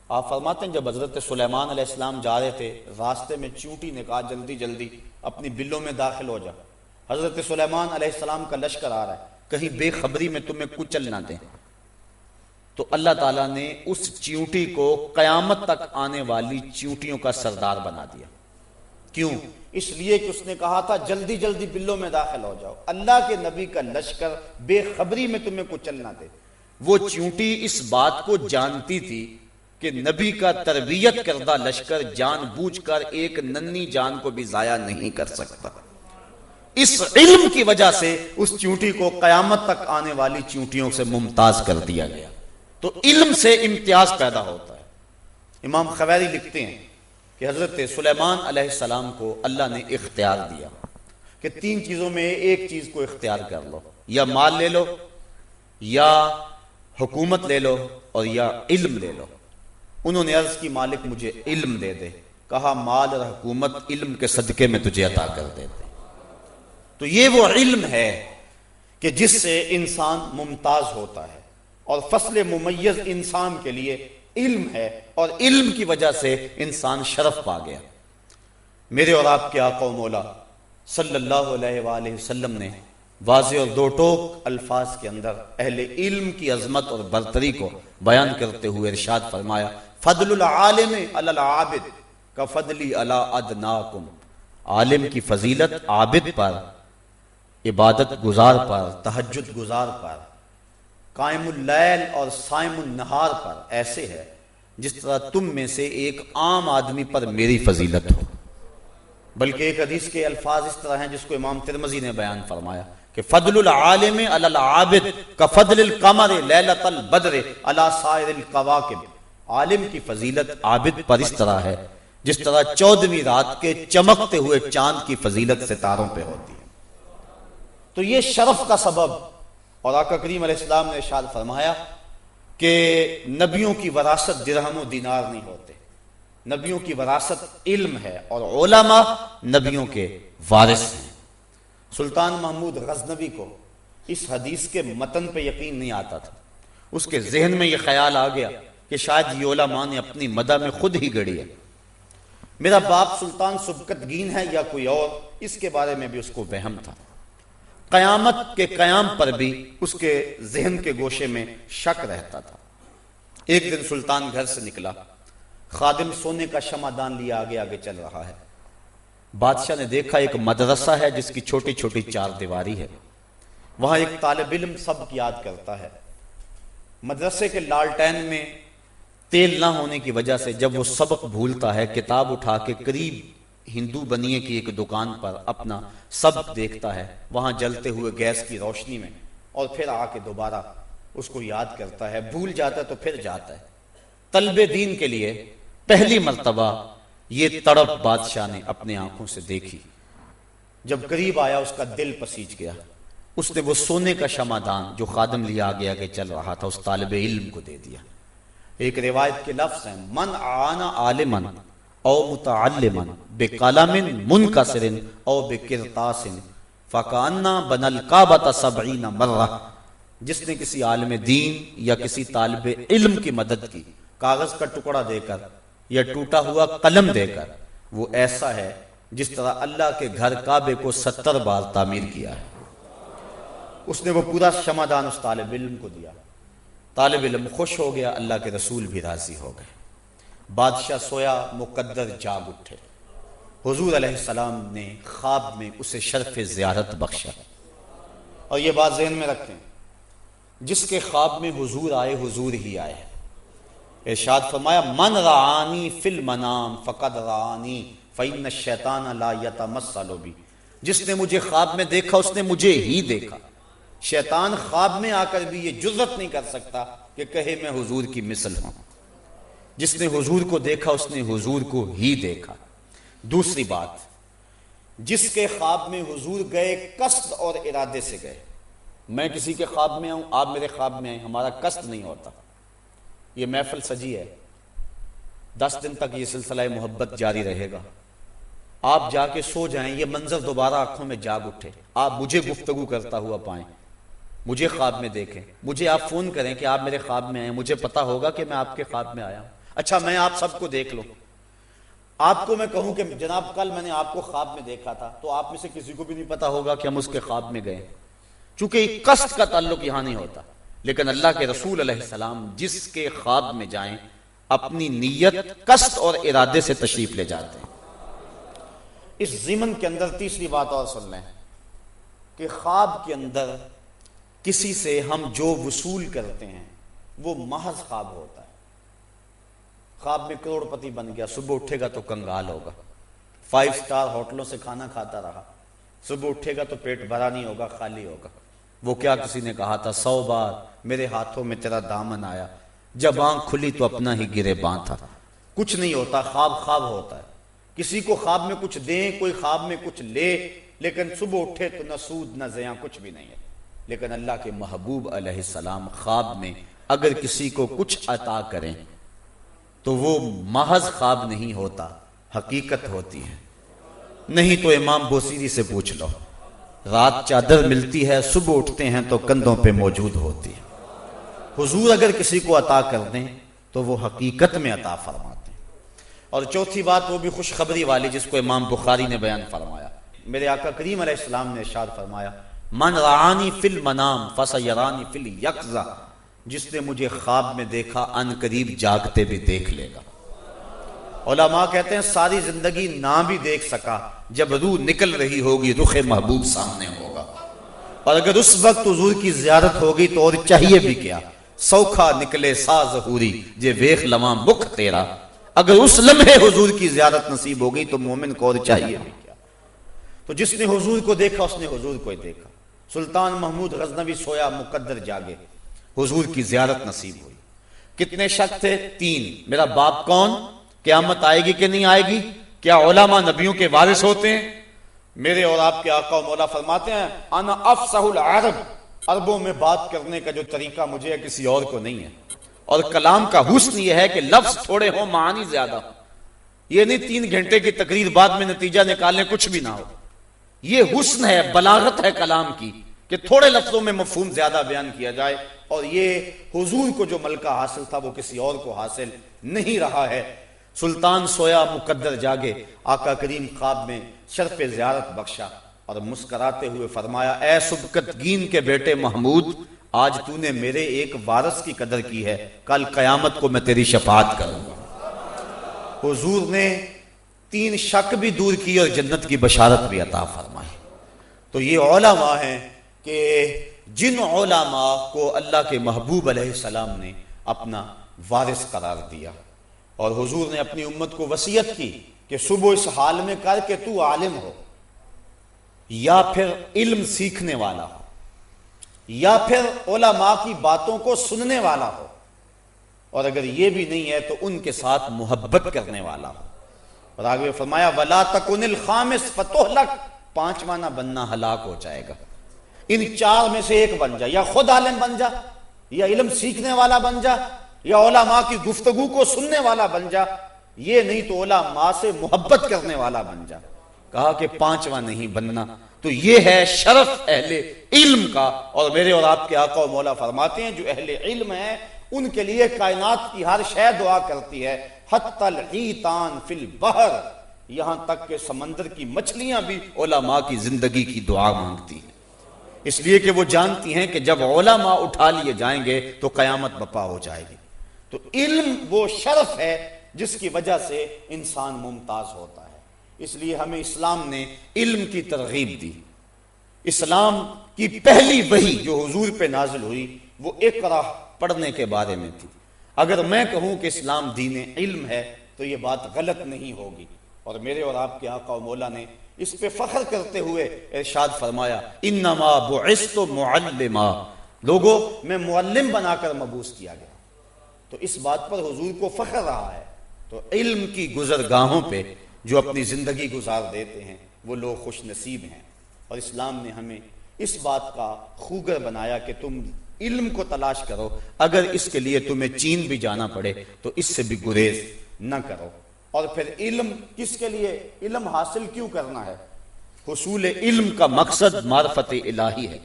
آپ فرماتے ہیں جب حضرت سلیمان علیہ السلام جا رہے تھے راستے میں چونٹی نے کہا جلدی جلدی اپنی بلوں میں داخل ہو جا. حضرت سلیمان علیہ السلام کا لشکر آ رہا ہے، کہیں بے خبری میں تمہیں کچل نہ دیں. تو اللہ تعالیٰ نے اس چیونٹی کو قیامت تک آنے والی چیونٹیوں کا سردار بنا دیا. کیوں؟ اس لیے کہ اس نے کہا تھا جلدی جلدی بلوں میں داخل ہو جاؤ. اللہ کے نبی کا لشکر بے خبری میں تمہیں کچل نہ دے. وہ چیونٹی اس بات کو جانتی تھی کہ نبی کا تربیت کردہ لشکر جان بوجھ کر ایک ننھی جان کو بھی ضائع نہیں کر سکتا. اس علم کی وجہ سے اس چونٹی کو قیامت تک آنے والی چونٹیوں سے ممتاز کر دیا گیا. تو علم سے امتیاز پیدا ہوتا ہے. امام خویری لکھتے ہیں کہ حضرت سلیمان علیہ السلام کو اللہ نے اختیار دیا کہ 3 چیزوں میں ایک چیز کو اختیار کر لو، یا مال لے لو، یا حکومت لے لو، اور یا علم لے لو. انہوں نے عرض کی مالک مجھے علم دے دے. کہا مال اور حکومت علم کے صدقے میں تجھے عطا کر دیتے. تو یہ وہ علم ہے کہ جس سے انسان ممتاز ہوتا ہے، اور فصل ممیز انسان کے لیے علم ہے، اور علم کی وجہ سے انسان شرف پا گیا. میرے اور آپ کے آقا و مولا صلی اللہ علیہ وآلہ وسلم نے واضح اور دو ٹوک الفاظ کے اندر اہل علم کی عظمت اور برتری کو بیان کرتے ہوئے ارشاد فرمایا فضل العالم علی العابد کفضلی علی ادناکم. عالم کی فضیلت عابد پر، عبادت گزار پر، تہجد گزار پر، قائم اللیل اور صائم النہار پر ایسے ہے جس طرح تم میں سے ایک عام آدمی پر میری فضیلت ہو. بلکہ ایک حدیث کے الفاظ اس طرح ہیں جس کو امام ترمذی نے بیان فرمایا کہ فضل العالم علی العابد کفضل القمر لیلۃ البدر علی سائر الکواکب. عالم کی فضیلت عابد پر اس طرح ہے جس طرح 14ویں رات کے چمکتے ہوئے چاند کی فضیلت ستاروں پہ ہوتی ہے. تو یہ شرف کا سبب. اور آقا کریم علیہ السلام نے ارشاد فرمایا کہ نبیوں کی وراثت درہم و دینار نہیں ہوتے، نبیوں کی وراثت علم ہے، اور علماء نبیوں کے وارث ہیں. سلطان محمود غزنوی کو اس حدیث کے متن پہ یقین نہیں آتا تھا. اس کے ذہن میں یہ خیال آ گیا کہ شاید یہ علماء نے اپنی مدح میں خود ہی گڑی ہے. میرا باپ سلطان سبکتگین ہے یا کوئی اور، اس کے بارے میں بھی اس کو وہم تھا. قیامت کے قیام پر بھی اس کے ذہن کے گوشے میں شک رہتا تھا. ایک دن سلطان گھر سے نکلا، خادم سونے کا شمعدان لیا آگے آگے چل رہا ہے. بادشاہ نے دیکھا ایک مدرسہ ہے جس کی چھوٹی چھوٹی 4 دیواری ہے. وہاں ایک طالب علم سبق یاد کرتا ہے. مدرسے کے لالٹین میں تیل نہ ہونے کی وجہ سے جب وہ سبق بھولتا ہے، کتاب اٹھا کے قریب ہندو بنیے کی ایک دکان پر اپنا سبق دیکھتا ہے، وہاں جلتے ہوئے گیس کی روشنی میں، اور پھر آ کے دوبارہ اس کو یاد کرتا ہے. بھول جاتا ہے تو پھر جاتا ہے. طلب دین کے لیے پہلی مرتبہ یہ تڑپ بادشاہ نے اپنے آنکھوں سے دیکھی. جب قریب آیا اس کا دل پسیج گیا. اس نے وہ سونے کا شمعدان جو خادم لیا آگے آگے چل رہا تھا اس طالب علم کو دے دیا. ایک روایت کے لفظ ہیں من عانا عالما او متعلما بقلم منکسر او بقرطاس فکأنہ بنى الکعبۃ 70 مرہ. جس نے کسی عالم دین یا کسی طالب علم کی مدد کی کاغذ کا ٹکڑا دے کر یا ٹوٹا ہوا قلم دے کر، وہ ایسا ہے جس طرح اللہ کے گھر کعبے کو 70 بار تعمیر کیا ہے. اس نے وہ پورا شمعدان اس طالب علم کو دیا. طالب علم خوش ہو گیا، اللہ کے رسول بھی راضی ہو گئے. بادشاہ سویا، مقدر جاگ اٹھے. حضور علیہ السلام نے خواب میں اسے شرف زیارت بخشا. اور یہ بات ذہن میں رکھیں، جس کے خواب میں حضور آئے حضور ہی آئے. ارشاد فرمایا من رعانی فی المنام فقد رعانی فإن الشیطان لا یتمثل بی. جس نے مجھے خواب میں دیکھا اس نے مجھے ہی دیکھا. شیطان خواب میں آ کر بھی یہ جرأت نہیں کر سکتا کہ کہے میں حضور کی مثل ہوں. جس نے حضور کو دیکھا اس نے حضور کو ہی دیکھا. دوسری بات، جس کے خواب میں حضور گئے قصد اور ارادے سے گئے. میں کسی کے خواب میں آؤں، آپ میرے خواب میں آئیں، ہمارا قصد نہیں ہوتا. یہ محفل سجی ہے، 10 دن تک یہ سلسلہ محبت جاری رہے گا. آپ جا کے سو جائیں، یہ منظر دوبارہ آنکھوں میں جاگ اٹھے، آپ مجھے گفتگو کرتا ہوا پائیں، مجھے خواب میں دیکھیں، مجھے آپ فون کریں کہ آپ میرے خواب میں آئیں، مجھے پتا ہوگا کہ میں آپ کے خواب میں آیا ہوں. اچھا میں آپ سب کو دیکھ لوں، آپ کو میں کہوں کہ جناب کل میں نے آپ کو خواب میں دیکھا تھا، تو آپ میں سے کسی کو بھی نہیں پتا ہوگا کہ ہم اس کے خواب میں گئے، چونکہ قصد کا تعلق یہاں نہیں ہوتا. لیکن اللہ کے رسول علیہ السلام جس کے خواب میں جائیں اپنی نیت، قصد اور ارادے سے تشریف لے جاتے ہیں. اس ضمن کے اندر تیسری بات اور سن لیں کہ خواب کے اندر کسی سے ہم جو وصول کرتے ہیں وہ محض خواب ہوتا ہے. خواب میں کروڑپتی بن گیا، صبح اٹھے گا تو کنگال ہوگا، 5 اسٹار ہوٹلوں سے کھانا کھاتا رہا، صبح اٹھے گا تو پیٹ بھرا نہیں ہوگا، خالی ہوگا۔ وہ کیا کسی نے کہا تھا 100 بار میرے ہاتھوں میں تیرا دامن آیا، جب آنکھ کھلی تو اپنا ہی گریباں تھا۔ کچھ نہیں ہوتا، خواب خواب ہوتا ہے۔ کسی کو خواب میں کچھ دیں، کوئی خواب میں کچھ لے، لیکن صبح اٹھے تو نہ سود نہ زیاں کچھ بھی نہیں ہے۔ لیکن اللہ کے محبوب علیہ السلام خواب میں اگر کسی کو کچھ عطا کریں تو وہ محض خواب نہیں ہوتا، حقیقت ہوتی ہے۔ نہیں تو امام بوسیری سے پوچھ لو، رات چادر ملتی ہے، صبح اٹھتے ہیں تو کندھوں پہ موجود ہوتی ہے۔ حضور اگر کسی کو عطا کر دیں تو وہ حقیقت میں عطا فرماتے ہیں۔ اور چوتھی بات وہ بھی خوشخبری والی، جس کو امام بخاری نے بیان فرمایا۔ میرے آقا کریم علیہ السلام نے ارشاد فرمایا، من رعانی فی المنام فسیرانی فی الیقظہ، جس نے مجھے خواب میں دیکھا ان قریب جاگتے بھی دیکھ لے گا۔ علماء کہتے ہیں ساری زندگی نہ بھی دیکھ سکا، جب روح نکل رہی ہوگی رخ محبوب سامنے ہوگا، اور اگر اس وقت حضور کی زیارت ہوگی تو اور چاہیے بھی کیا، سوکھا نکلے سا ظہوری جے ویخ لواں بک تیرا۔ اگر اس لمحے حضور کی زیارت نصیب ہوگی تو مومن کو اور چاہیے بھی کیا۔ تو جس نے حضور کو دیکھا اس نے حضور کو ہی دیکھا۔ سلطان محمود غزنوی سویا مقدر جاگے، حضور کی زیارت نصیب ہوئی۔ کتنے شک تھے؟ 3۔ میرا باپ کون؟ قیامت آئے گی کہ نہیں آئے گی؟ کیا علماء نبیوں کے وارث ہوتے ہیں؟ میرے اور آپ کے آقا و مولا فرماتے ہیں انا افصح العرب، عربوں میں بات کرنے کا جو طریقہ مجھے ہے کسی اور کو نہیں ہے۔ اور کلام کا حسن یہ ہے کہ لفظ تھوڑے ہوں معانی زیادہ ہوں۔ یہ نہیں 3 گھنٹے کی تقریر بعد میں نتیجہ نکالنے کچھ بھی نہ ہو۔ یہ حسن ہے، بلاغت ہے کلام کی، کہ تھوڑے لفظوں میں مفہوم زیادہ بیان کیا جائے۔ اور یہ حضور کو جو ملکہ حاصل تھا وہ کسی اور کو حاصل نہیں رہا ہے۔ سلطان سویا مقدر جاگے، آقا کریم خواب میں شرف زیارت بخشا اور مسکراتے ہوئے فرمایا، اے سبکتگین کے بیٹے محمود، آج تو نے میرے ایک وارث کی قدر کی ہے، کل قیامت کو میں تیری شفاعت کروں گا۔ حضور نے 3 شک بھی دور کی اور جنت کی بشارت بھی عطا فرمائی۔ تو یہ علماء ہیں کہ جن علماء کو اللہ کے محبوب علیہ السلام نے اپنا وارث قرار دیا، اور حضور نے اپنی امت کو وصیت کی کہ صبح اس حال میں کر کہ تو عالم ہو، یا پھر علم سیکھنے والا ہو، یا پھر علماء کی باتوں کو سننے والا ہو، اور اگر یہ بھی نہیں ہے تو ان کے ساتھ محبت کرنے والا ہو۔ اور آگے فرمایا وَلَا تَكُنِ الْخَامِسِ فَتُهْلَكَ، 5واں نہ بننا، ہلاک ہو جائے گا۔ ان 4 میں سے ایک بن جا، یا خود عالم بن جا، یا علم سیکھنے والا بن جا، یا علماء کی گفتگو کو سننے والا بن جا، یہ نہیں تو علماء سے محبت کرنے والا بن جا۔ کہا کہ 5واں نہیں بننا۔ تو یہ ہے شرف اہل علم کا۔ اور میرے اور آپ کے آقا و مولا فرماتے ہیں جو اہل علم ہیں ان کے لیے کائنات کی ہر شے دعا کرتی ہے، حتی الحیتان فی البحر، یہاں تک کہ سمندر کی مچھلیاں بھی علماء کی زندگی کی دعا مانگتی ہیں، اس لیے کہ وہ جانتی ہیں کہ جب علماء اٹھا لیے جائیں گے تو قیامت بپا ہو جائے گی۔ تو علم وہ شرف ہے جس کی وجہ سے انسان ممتاز ہوتا ہے۔ اس لیے ہمیں اسلام نے علم کی ترغیب دی۔ اسلام کی پہلی وحی جو حضور پہ نازل ہوئی وہ اقرا پڑھنے کے بارے میں تھی۔ اگر میں کہوں کہ اسلام دین علم ہے تو یہ بات غلط نہیں ہوگی۔ اور میرے اور آپ کے آقا و مولا نے اس پہ فخر کرتے ہوئے ارشاد فرمایا انما بعثت معلما، لوگوں میں معلم بنا کر مبعوث کیا گیا۔ تو اس بات پر حضور کو فخر رہا ہے۔ تو علم کی گزرگاہوں پہ جو اپنی زندگی گزار دیتے ہیں وہ لوگ خوش نصیب ہیں۔ اور اسلام نے ہمیں اس بات کا خوگر بنایا کہ تم علم کو تلاش کرو، اگر اس کے لیے تمہیں چین بھی جانا پڑے تو اس سے بھی گریز نہ کرو۔ اور پھر علم کس کے لیے؟ علم حاصل کیوں کرنا ہے؟ حصول علم کا مقصد معرفت الہی ہے،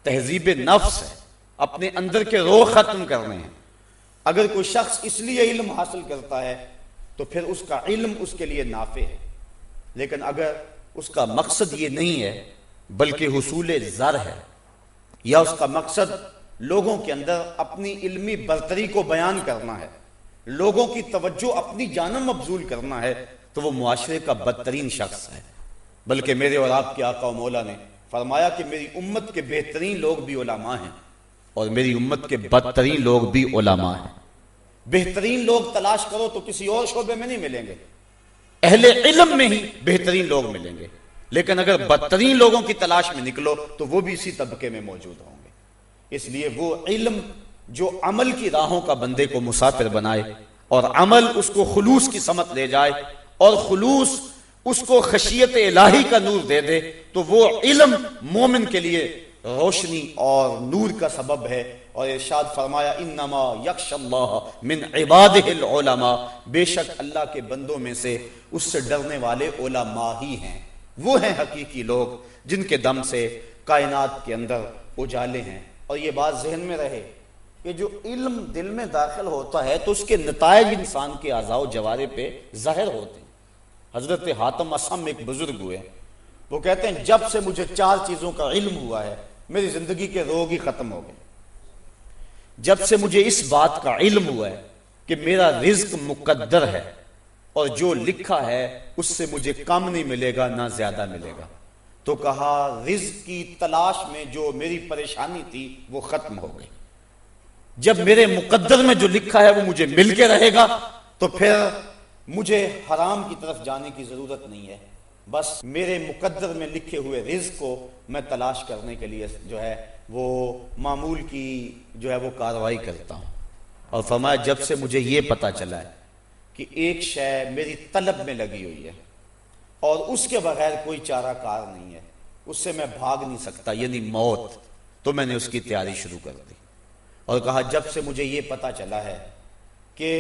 تہذیب نفس ہے، اپنے اندر کے روح ختم کرنے ہیں۔ اگر کوئی شخص اس لیے علم حاصل کرتا ہے تو پھر اس کا علم اس کے لیے نافع ہے، لیکن اگر اس کا مقصد یہ نہیں ہے بلکہ حصول زر ہے، یا اس کا مقصد لوگوں کے اندر اپنی علمی برتری کو بیان کرنا ہے، لوگوں کی توجہ اپنی جانب مبذول کرنا ہے، تو وہ معاشرے کا بدترین شخص ہے۔ بلکہ میرے اور آپ کے آقا و مولا نے فرمایا کہ میری امت کے بہترین لوگ بھی علماء ہیں اور میری امت کے بدترین لوگ بھی علماء ہیں۔ بہترین لوگ تلاش کرو تو کسی اور شعبے میں نہیں ملیں گے، اہل علم میں ہی بہترین لوگ ملیں گے، لیکن اگر بدترین لوگوں کی تلاش میں نکلو تو وہ بھی اسی طبقے میں موجود ہوں گے۔ اس لیے وہ علم جو عمل کی راہوں کا بندے کو مسافر بنائے اور عمل اس کو خلوص کی سمت لے جائے اور خلوص اس کو خشیت الہی کا نور دے دے، تو وہ علم مومن کے لیے روشنی اور نور کا سبب ہے۔ اور ارشاد فرمایا انما یخشی اللہ من عبادہ العلماء، بے شک اللہ کے بندوں میں سے اس سے ڈرنے والے علماء ہی ہیں، وہ ہیں حقیقی لوگ جن کے دم سے کائنات کے اندر اجالے ہیں۔ اور یہ بات ذہن میں رہے کہ جو علم دل میں داخل ہوتا ہے تو اس کے نتائج انسان کے اعضاء و جوارح پہ ظاہر ہوتے ہیں۔ حضرت حاتم اصم ایک بزرگ ہوئے، وہ کہتے ہیں جب سے مجھے 4 چیزوں کا علم ہوا ہے میری زندگی کے روگ ہی ختم ہو گئے۔ جب سے مجھے اس بات کا علم ہوا ہے کہ میرا رزق مقدر ہے اور جو لکھا ہے اس سے مجھے کم نہیں ملے گا نہ زیادہ ملے گا، تو کہا رزق کی تلاش میں جو میری پریشانی تھی وہ ختم ہو گئی۔ جب میرے مقدر میں جو لکھا ہے وہ مجھے مل کے رہے گا تو پھر مجھے حرام کی طرف جانے کی ضرورت نہیں ہے، بس میرے مقدر میں لکھے ہوئے رزق کو میں تلاش کرنے کے لیے جو ہے وہ معمول کی جو ہے وہ کارروائی کرتا ہوں۔ اور فرمایا جب سے مجھے یہ پتا چلا ہے کہ ایک شے میری طلب میں لگی ہوئی ہے اور اس کے بغیر کوئی چارہ کار نہیں ہے، اس سے میں بھاگ نہیں سکتا، یعنی موت، تو میں نے اس کی تیاری شروع کر دی۔ اور کہا جب سے مجھے یہ پتا چلا ہے کہ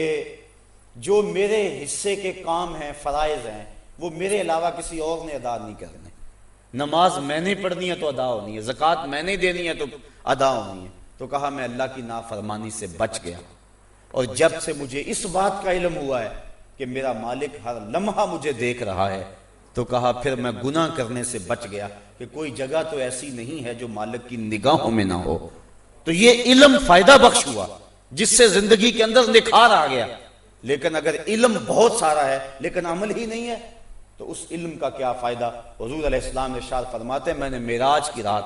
جو میرے حصے کے کام ہیں، فرائض ہیں، وہ میرے علاوہ کسی اور نے ادا نہیں کرنے، نماز میں نے پڑھنی ہے تو ادا ہونی ہے، زکوٰۃ میں نے دینی ہے تو ادا ہونی ہے، تو کہا میں اللہ کی نافرمانی سے بچ گیا۔ اور جب سے مجھے اس بات کا علم ہوا ہے کہ میرا مالک ہر لمحہ مجھے دیکھ رہا ہے، تو کہا پھر میں گناہ کرنے سے بچ گیا کہ کوئی جگہ تو ایسی نہیں ہے جو مالک کی نگاہوں میں نہ ہو۔ تو یہ علم فائدہ بخش ہوا جس سے زندگی کے اندر نکھار آ گیا۔ لیکن اگر علم بہت سارا ہے لیکن عمل ہی نہیں ہے تو اس علم کا کیا فائدہ؟ حضور علیہ السلام ارشاد فرماتے ہیں میں نے معراج کی رات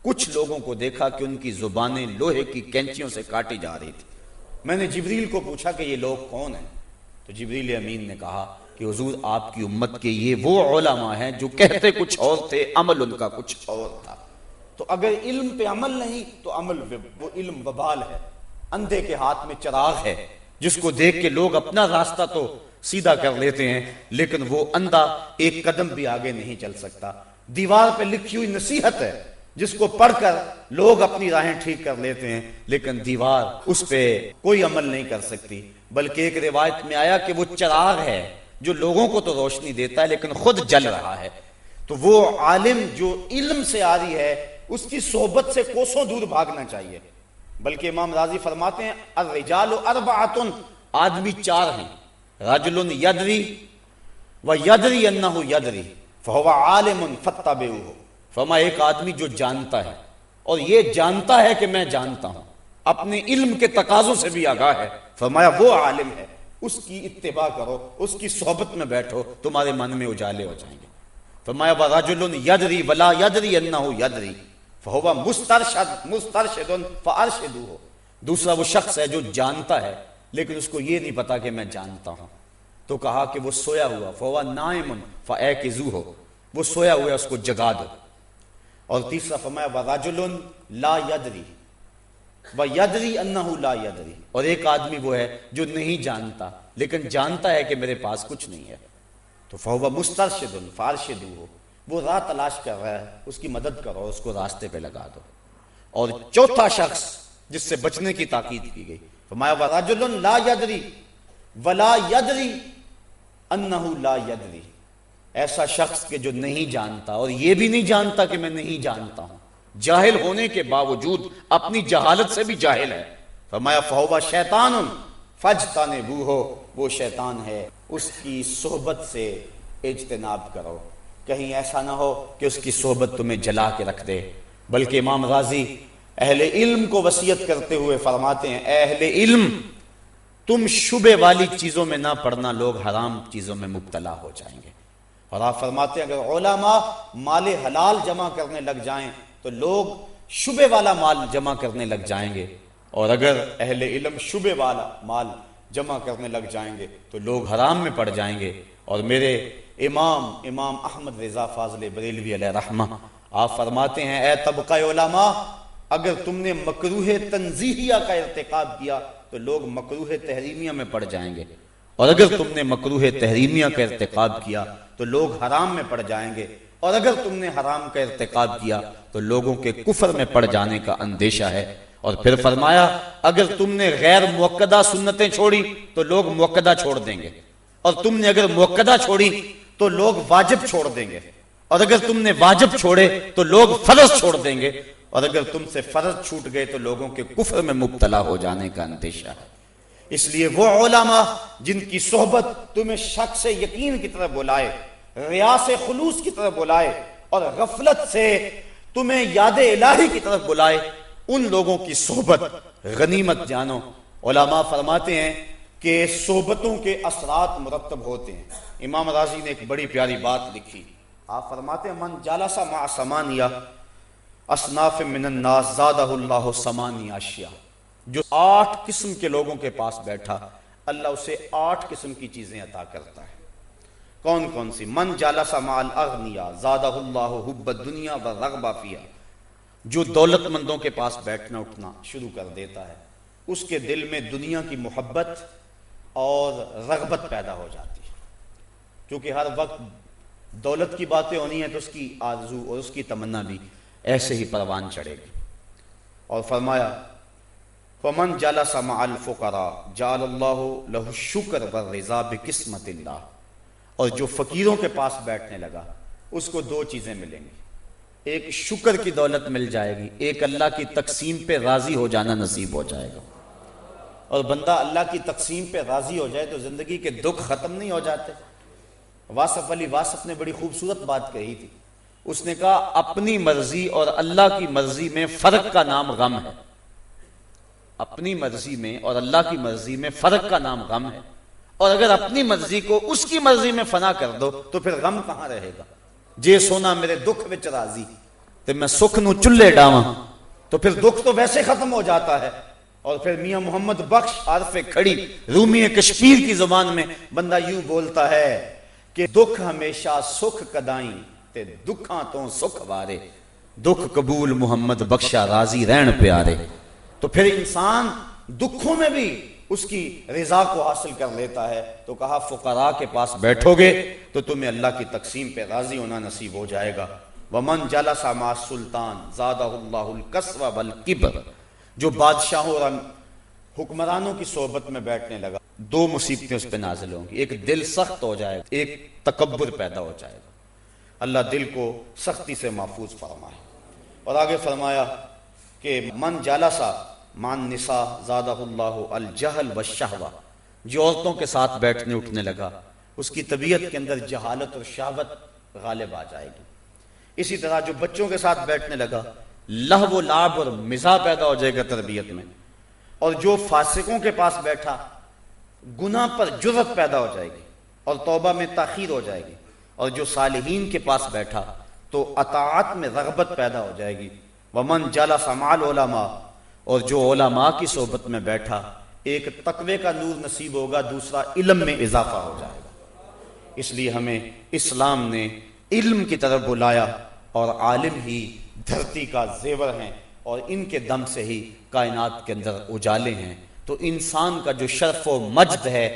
کچھ لوگوں کو دیکھا کہ ان کی زبانیں لوہے کی کینچیوں سے کاٹی جا رہی تھی۔ میں نے جبریل کو پوچھا کہ یہ لوگ کون ہیں؟ تو جبریل امین نے کہا کہ حضور آپ کی امت کے یہ وہ علماء ہیں جو کہتے کچھ اور تھے، عمل ان کا کچھ اور تھا۔ تو اگر علم پہ عمل نہیں تو عمل وہ علم وبال ہے، اندھے کے ہاتھ میں چراغ ہے جس کو دیکھ کے لوگ اپنا راستہ تو سیدھا کر لیتے ہیں لیکن وہ اندھا ایک قدم بھی آگے نہیں چل سکتا۔ دیوار پہ لکھی ہوئی نصیحت ہے جس کو پڑھ کر لوگ اپنی راہیں ٹھیک کر لیتے ہیں لیکن دیوار اس پہ کوئی عمل نہیں کر سکتی۔ بلکہ ایک روایت میں آیا کہ وہ چراغ ہے جو لوگوں کو تو روشنی دیتا ہے لیکن خود جل رہا ہے۔ تو وہ عالم جو علم سے آ رہی ہے اس کی صحبت سے کوسوں دور بھاگنا چاہیے۔ بلکہ امام راضی فرماتے ہیں الرجال اربعۃ، آدمی 4 ہیں، رجل یدری و یدری انہ یدری فہو عالم فاتبعوہ۔ فرمایا ایک آدمی جو جانتا ہے اور یہ جانتا ہے کہ میں جانتا ہوں، اپنے علم کے تقاضوں سے بھی آگاہ ہے، فرمایا وہ عالم ہے، اس کی اتباع کرو، اس کی صحبت میں بیٹھو، تمہارے من میں اجالے ہو جائیں گے۔ فرمایا وَرَجُلٌ يَدْرِي وَلَا يَدْرِي أَنَّهُ يَدْرِي فَهُوَ مُسْتَرْشِدٌ فَأَرْشِدُوهُ۔ دوسرا وہ شخص ہے جو جانتا ہے لیکن اس کو یہ نہیں پتا کہ میں جانتا ہوں، تو کہا کہ وہ سویا ہوا فَهُوَ نَائِمٌ فَأَيْقِظُوهُ، وہ سویا ہوا ہے اس کو جگا دو۔ اور تیسرا فرمایا وَرَجُلٌ لَا يَدْرِي وَيَدْرِي أَنَّهُ لَا يَدْرِي، اور ایک آدمی وہ ہے جو نہیں جانتا لیکن جانتا ہے کہ میرے پاس کچھ نہیں ہے، تو فَهُوَ مُسْتَرْشِدٌ فَأَرْشِدُوهُ، وہ راہ تلاش کر رہا ہے، اس کی مدد کرو، اس کو راستے پہ لگا دو۔ اور چوتھا شخص جس سے بچنے کی تاکید کی گئی فرمایا وَرَجُلٌ لَا يَدْرِي وَلَا يَدْرِي أَنَّهُ لَا يَدْرِي، ایسا شخص کہ جو نہیں جانتا اور یہ بھی نہیں جانتا کہ میں نہیں جانتا ہوں، جاہل ہونے کے باوجود اپنی جہالت سے بھی جاہل ہے۔ فرمایا فَهُوَ شَيْطَانٌ فَاجْتَنِبُوهُ، وہ شیطان ہے، اس کی صحبت سے اجتناب کرو، کہیں ایسا نہ ہو کہ اس کی صحبت تمہیں جلا کے رکھ دے۔ بلکہ امام غازی اہل علم کو وصیت کرتے ہوئے فرماتے ہیں اے اہل علم تم شبہ والی چیزوں میں نہ پڑنا، لوگ حرام چیزوں میں مبتلا ہو جائیں گے۔ اور آپ فرماتے ہیں اگر علماء مال حلال جمع کرنے لگ جائیں تو لوگ شبہ والا مال جمع کرنے لگ جائیں گے، اور اگر اہل علم شبہ والا مال جمع کرنے لگ جائیں گے تو لوگ حرام میں پڑ جائیں گے۔ اور میرے امام احمد رضا فاضل بریلوی علیہ رحمہ آپ فرماتے ہیں اے طبقہ علماء، اگر تم نے مکروہ تنزیہیہ کا ارتکاب کیا تو لوگ مکروہ تحریمیہ میں پڑ جائیں گے، اور اگر تم نے مکروہ تحریمیہ کا ارتکاب کیا تو لوگ حرام میں پڑ جائیں گے، اور اگر تم نے حرام کا ارتکاب کیا تو لوگوں کے کفر میں پڑ جانے کا اندیشہ ہے۔ اور پھر فرمایا اگر تم نے غیر موقدہ سنتیں چھوڑی تو لوگ موقدہ چھوڑ دیں گے، اور تم نے اگر موقدہ چھوڑی تو لوگ واجب چھوڑ دیں گے، اور اگر تم نے واجب چھوڑے تو لوگ فرض چھوڑ دیں گے، اور اگر تم سے فرض چھوٹ گئے تو لوگوں کے کفر میں مبتلا ہو جانے کا اندیشہ ہے۔ اس لیے وہ علماء جن کی صحبت تمہیں شک سے یقین کی طرف بلائے، ریا سے خلوص کی طرف بلائے، اور غفلت سے تمہیں یاد الہی کی طرف بلائے، ان لوگوں کی صحبت غنیمت جانو۔ علماء فرماتے ہیں کہ صحبتوں کے اثرات مرتب ہوتے ہیں۔ امام راضی نے ایک بڑی پیاری بات لکھی، آپ فرماتے ہیں من جالس مع ثمانیہ اصناف من الناس زادہ اللہ ثمانیہ اشیاء، جو 8 قسم کے لوگوں کے پاس بیٹھا اللہ اسے 8 قسم کی چیزیں عطا کرتا ہے۔ کون کون سی؟ من جالس مع الاغنیاء زادہ اللہ حب الدنیا والرغبہ فیہا، جو دولت مندوں کے پاس بیٹھنا اٹھنا شروع کر دیتا ہے اس کے دل میں دنیا کی محبت اور رغبت پیدا ہو جاتی ہے، کیونکہ ہر وقت دولت کی باتیں ہونی ہیں تو اس کی آرزو اور اس کی تمنا بھی ایسے ہی پروان چڑھے گی۔ اور فرمایا فمن جلس مع الفقراء جعل اللہ لہ الشکر والرضا بقسمت اللہ، اور جو فقیروں کے پاس بیٹھنے لگا اس کو 2 چیزیں ملیں گی، ایک شکر کی دولت مل جائے گی، ایک اللہ کی تقسیم پہ راضی ہو جانا نصیب ہو جائے گا۔ اور بندہ اللہ کی تقسیم پہ راضی ہو جائے تو زندگی کے دکھ ختم نہیں ہو جاتے۔ واصف علی واصف نے بڑی خوبصورت بات کہی تھی، اس نے کہا اپنی مرضی اور اللہ کی مرضی میں فرق کا نام غم ہے، اپنی مرضی میں اور اللہ کی مرضی میں فرق کا نام غم ہے، اور اگر اپنی مرضی کو اس کی مرضی میں فنا کر دو تو پھر غم کہاں رہے گا۔ جے سونا میرے دکھ وچ راضی تے میں سکھ نو چلے ڈاواں، تو پھر دکھ تو ویسے ختم ہو جاتا ہے۔ اور پھر میاں محمد بخش عارف کھڑی رومی کشمیر کی زبان میں بندہ یوں بولتا ہے کہ دکھ ہمیشہ سکھ کدائیں تے دکھاں تو سکھ وارے، دکھ قبول محمد بخشا راضی رہن پیارے۔ تو پھر انسان دکھوں میں بھی اس کی رضا کو حاصل کر لیتا ہے۔ تو کہا فقراء کے پاس بیٹھو گے تو تمہیں اللہ کی تقسیم پہ راضی ہونا نصیب ہو جائے گا۔ ومن جلس مع السلطان زادہ اللہ القسوہ والکبر، جو بادشاہوں اور حکمرانوں کی صحبت میں بیٹھنے لگا 2 مصیبتیں اس پہ نازل ہوں گی، ایک دل سخت ہو جائے گا، ایک تکبر پیدا ہو جائے گا۔ اللہ دل کو سختی سے محفوظ فرمائے۔ اور آگے فرمایا کہ من جالسا مع النساء زادہ اللہ الجہل والشہوہ، جو عورتوں کے ساتھ بیٹھنے اٹھنے لگا اس کی طبیعت کے اندر جہالت اور شہوت غالب آ جائے گی۔ اسی طرح جو بچوں کے ساتھ بیٹھنے لگا لہو و لعب اور مزاح پیدا ہو جائے گا تربیت میں، اور جو فاسقوں کے پاس بیٹھا گناہ پر جرأت پیدا ہو جائے گی اور توبہ میں تاخیر ہو جائے گی، اور جو صالحین کے پاس بیٹھا تو اطاعت میں رغبت پیدا ہو جائے گی۔ ومن جلس مع العلماء، اور جو علماء کی صحبت میں بیٹھا ایک تقوی کا نور نصیب ہوگا، دوسرا علم میں اضافہ ہو جائے گا۔ اس لیے ہمیں اسلام نے علم کی طرف بلایا، اور عالم ہی دھرتی کا زیور ہیں اور ان کے دم سے ہی کائنات کے اندر اجالے ہیں۔ تو انسان کا جو شرف و مجد ہے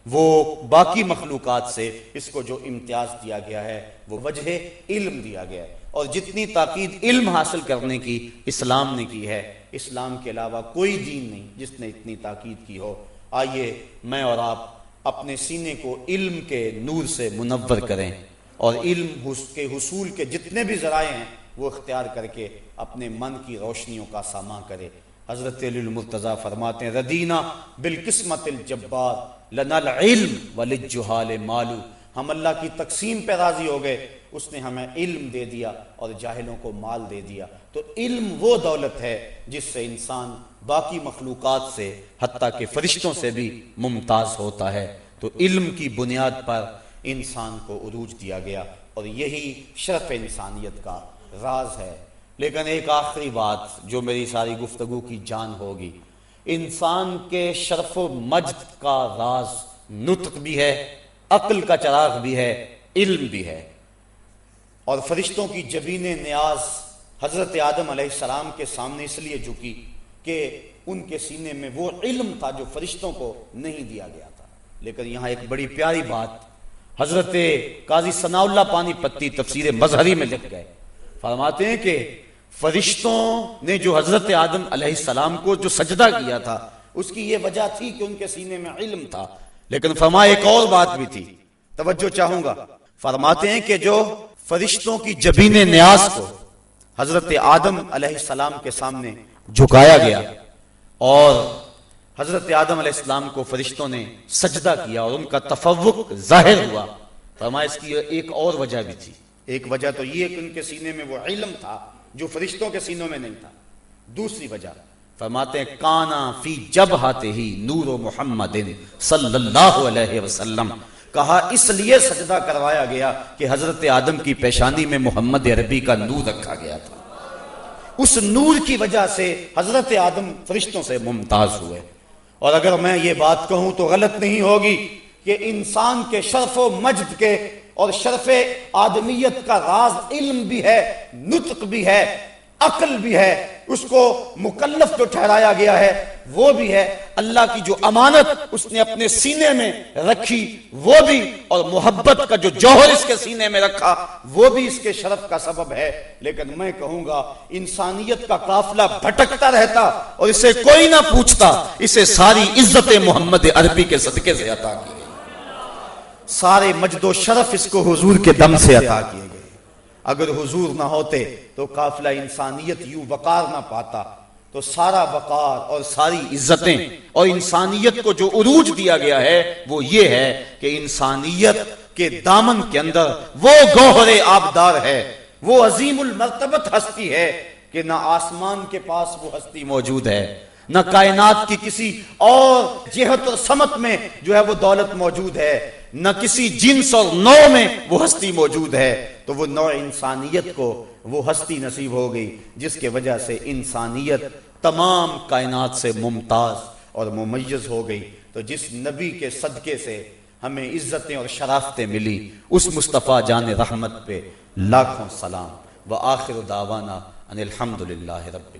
وہ باقی مخلوقات سے اس کو جو امتیاز دیا گیا ہے وہ وجہ علم دیا گیا ہے، اور جتنی تاکید علم حاصل کرنے کی اسلام نے کی ہے، اسلام کے علاوہ کوئی دین نہیں جس نے اتنی تاکید کی ہو۔ آئیے میں اور آپ اپنے سینے کو علم کے نور سے منور کریں، اور علم کے حصول کے جتنے بھی ذرائع ہیں وہ اختیار کر کے اپنے من کی روشنیوں کا سامان کرے۔ حضرت علی المرتضیٰ فرماتے ہیں ردینا بالقسمت الجبار لنا العلم وللجہال مالو، ہم اللہ کی تقسیم پہ راضی ہو گئے، اس نے ہمیں علم دے دیا اور جاہلوں کو مال دے دیا۔ تو علم وہ دولت ہے جس سے انسان باقی مخلوقات سے حتیٰ کہ فرشتوں سے بھی ممتاز ہوتا ہے۔ تو علم کی بنیاد پر انسان کو عروج دیا گیا، اور یہی شرف انسانیت کا راز ہے۔ لیکن ایک آخری بات جو میری ساری گفتگو کی جان ہوگی، انسان کے شرف و مجد کا راز نطق بھی ہے، عقل کا چراغ بھی ہے، علم بھی ہے۔ اور فرشتوں کی جبین نیاز حضرت آدم علیہ السلام کے سامنے اس لیے جھکی کہ ان کے سینے میں وہ علم تھا جو فرشتوں کو نہیں دیا گیا تھا۔ لیکن یہاں ایک بڑی پیاری بات حضرت قاضی ثناء اللہ پانی پتی تفسیر مظہری میں لکھ گئے، فرماتے ہیں کہ فرشتوں نے جو حضرت آدم علیہ السلام کو جو سجدہ کیا تھا اس کی یہ وجہ تھی کہ ان کے سینے میں علم تھا، لیکن فرمایا ایک اور بات بھی تھی، توجہ چاہوں گا۔ فرماتے ہیں کہ جو فرشتوں کی جبین نیاز کو حضرت آدم علیہ السلام کے سامنے جھکایا گیا اور حضرت آدم علیہ السلام کو فرشتوں نے سجدہ کیا اور ان کا تفوق ظاہر ہوا، فرمایا اس کی ایک اور وجہ بھی تھی۔ ایک وجہ تو یہ کہ ان کے سینے میں وہ علم تھا جو فرشتوں کے سینوں میں نہیں تھا۔ دوسری وجہ فرماتے ہیں کانا فی جبہتہ نور محمد صلی اللہ علیہ وسلم، کہا اس لیے سجدہ کروایا گیا کہ حضرت آدم کی پیشانی میں محمد عربی کا نور رکھا گیا تھا، اس نور کی وجہ سے حضرت آدم فرشتوں سے ممتاز ہوئے۔ اور اگر میں یہ بات کہوں تو غلط نہیں ہوگی کہ انسان کے شرف و مجد کے اور شرف آدمیت کا راز علم بھی ہے، نطق بھی ہے، عقل بھی ہے، اس کو مکلف جو ٹھہرایا گیا ہے وہ بھی ہے، اللہ کی جو امانت اس نے اپنے سینے میں رکھی وہ بھی، اور محبت کا جو جوہر اس کے سینے میں رکھا وہ بھی اس کے شرف کا سبب ہے۔ لیکن میں کہوں گا انسانیت کا قافلہ بھٹکتا رہتا اور اسے کوئی نہ پوچھتا، اسے ساری عزت محمد عربی کے صدقے سے عطا کی گئی، سارے مجد و شرف اس کو حضور کے دم سے عطا کیے گئے۔ اگر حضور نہ ہوتے تو قافلہ انسانیت یوں وقار نہ پاتا، تو سارا وقار اور ساری عزتیں اور انسانیت کو جو عروج دیا گیا ہے وہ یہ ہے کہ انسانیت کے دامن کے اندر وہ گوہر آبدار ہے، وہ عظیم المرتبت ہستی ہے کہ نہ آسمان کے پاس وہ ہستی موجود ہے، نہ کائنات کی کسی اور جہت اور سمت میں جو ہے وہ دولت موجود ہے، نہ کسی جنس اور نوع میں وہ ہستی موجود ہے، تو وہ نوع انسانیت کو وہ ہستی نصیب ہو گئی جس کے وجہ سے انسانیت تمام کائنات سے ممتاز اور ممیز ہو گئی۔ تو جس نبی کے صدقے سے ہمیں عزتیں اور شرافتیں ملی اس مصطفیٰ جان رحمت پہ لاکھوں سلام، وآخر دعوانا ان الحمدللہ رب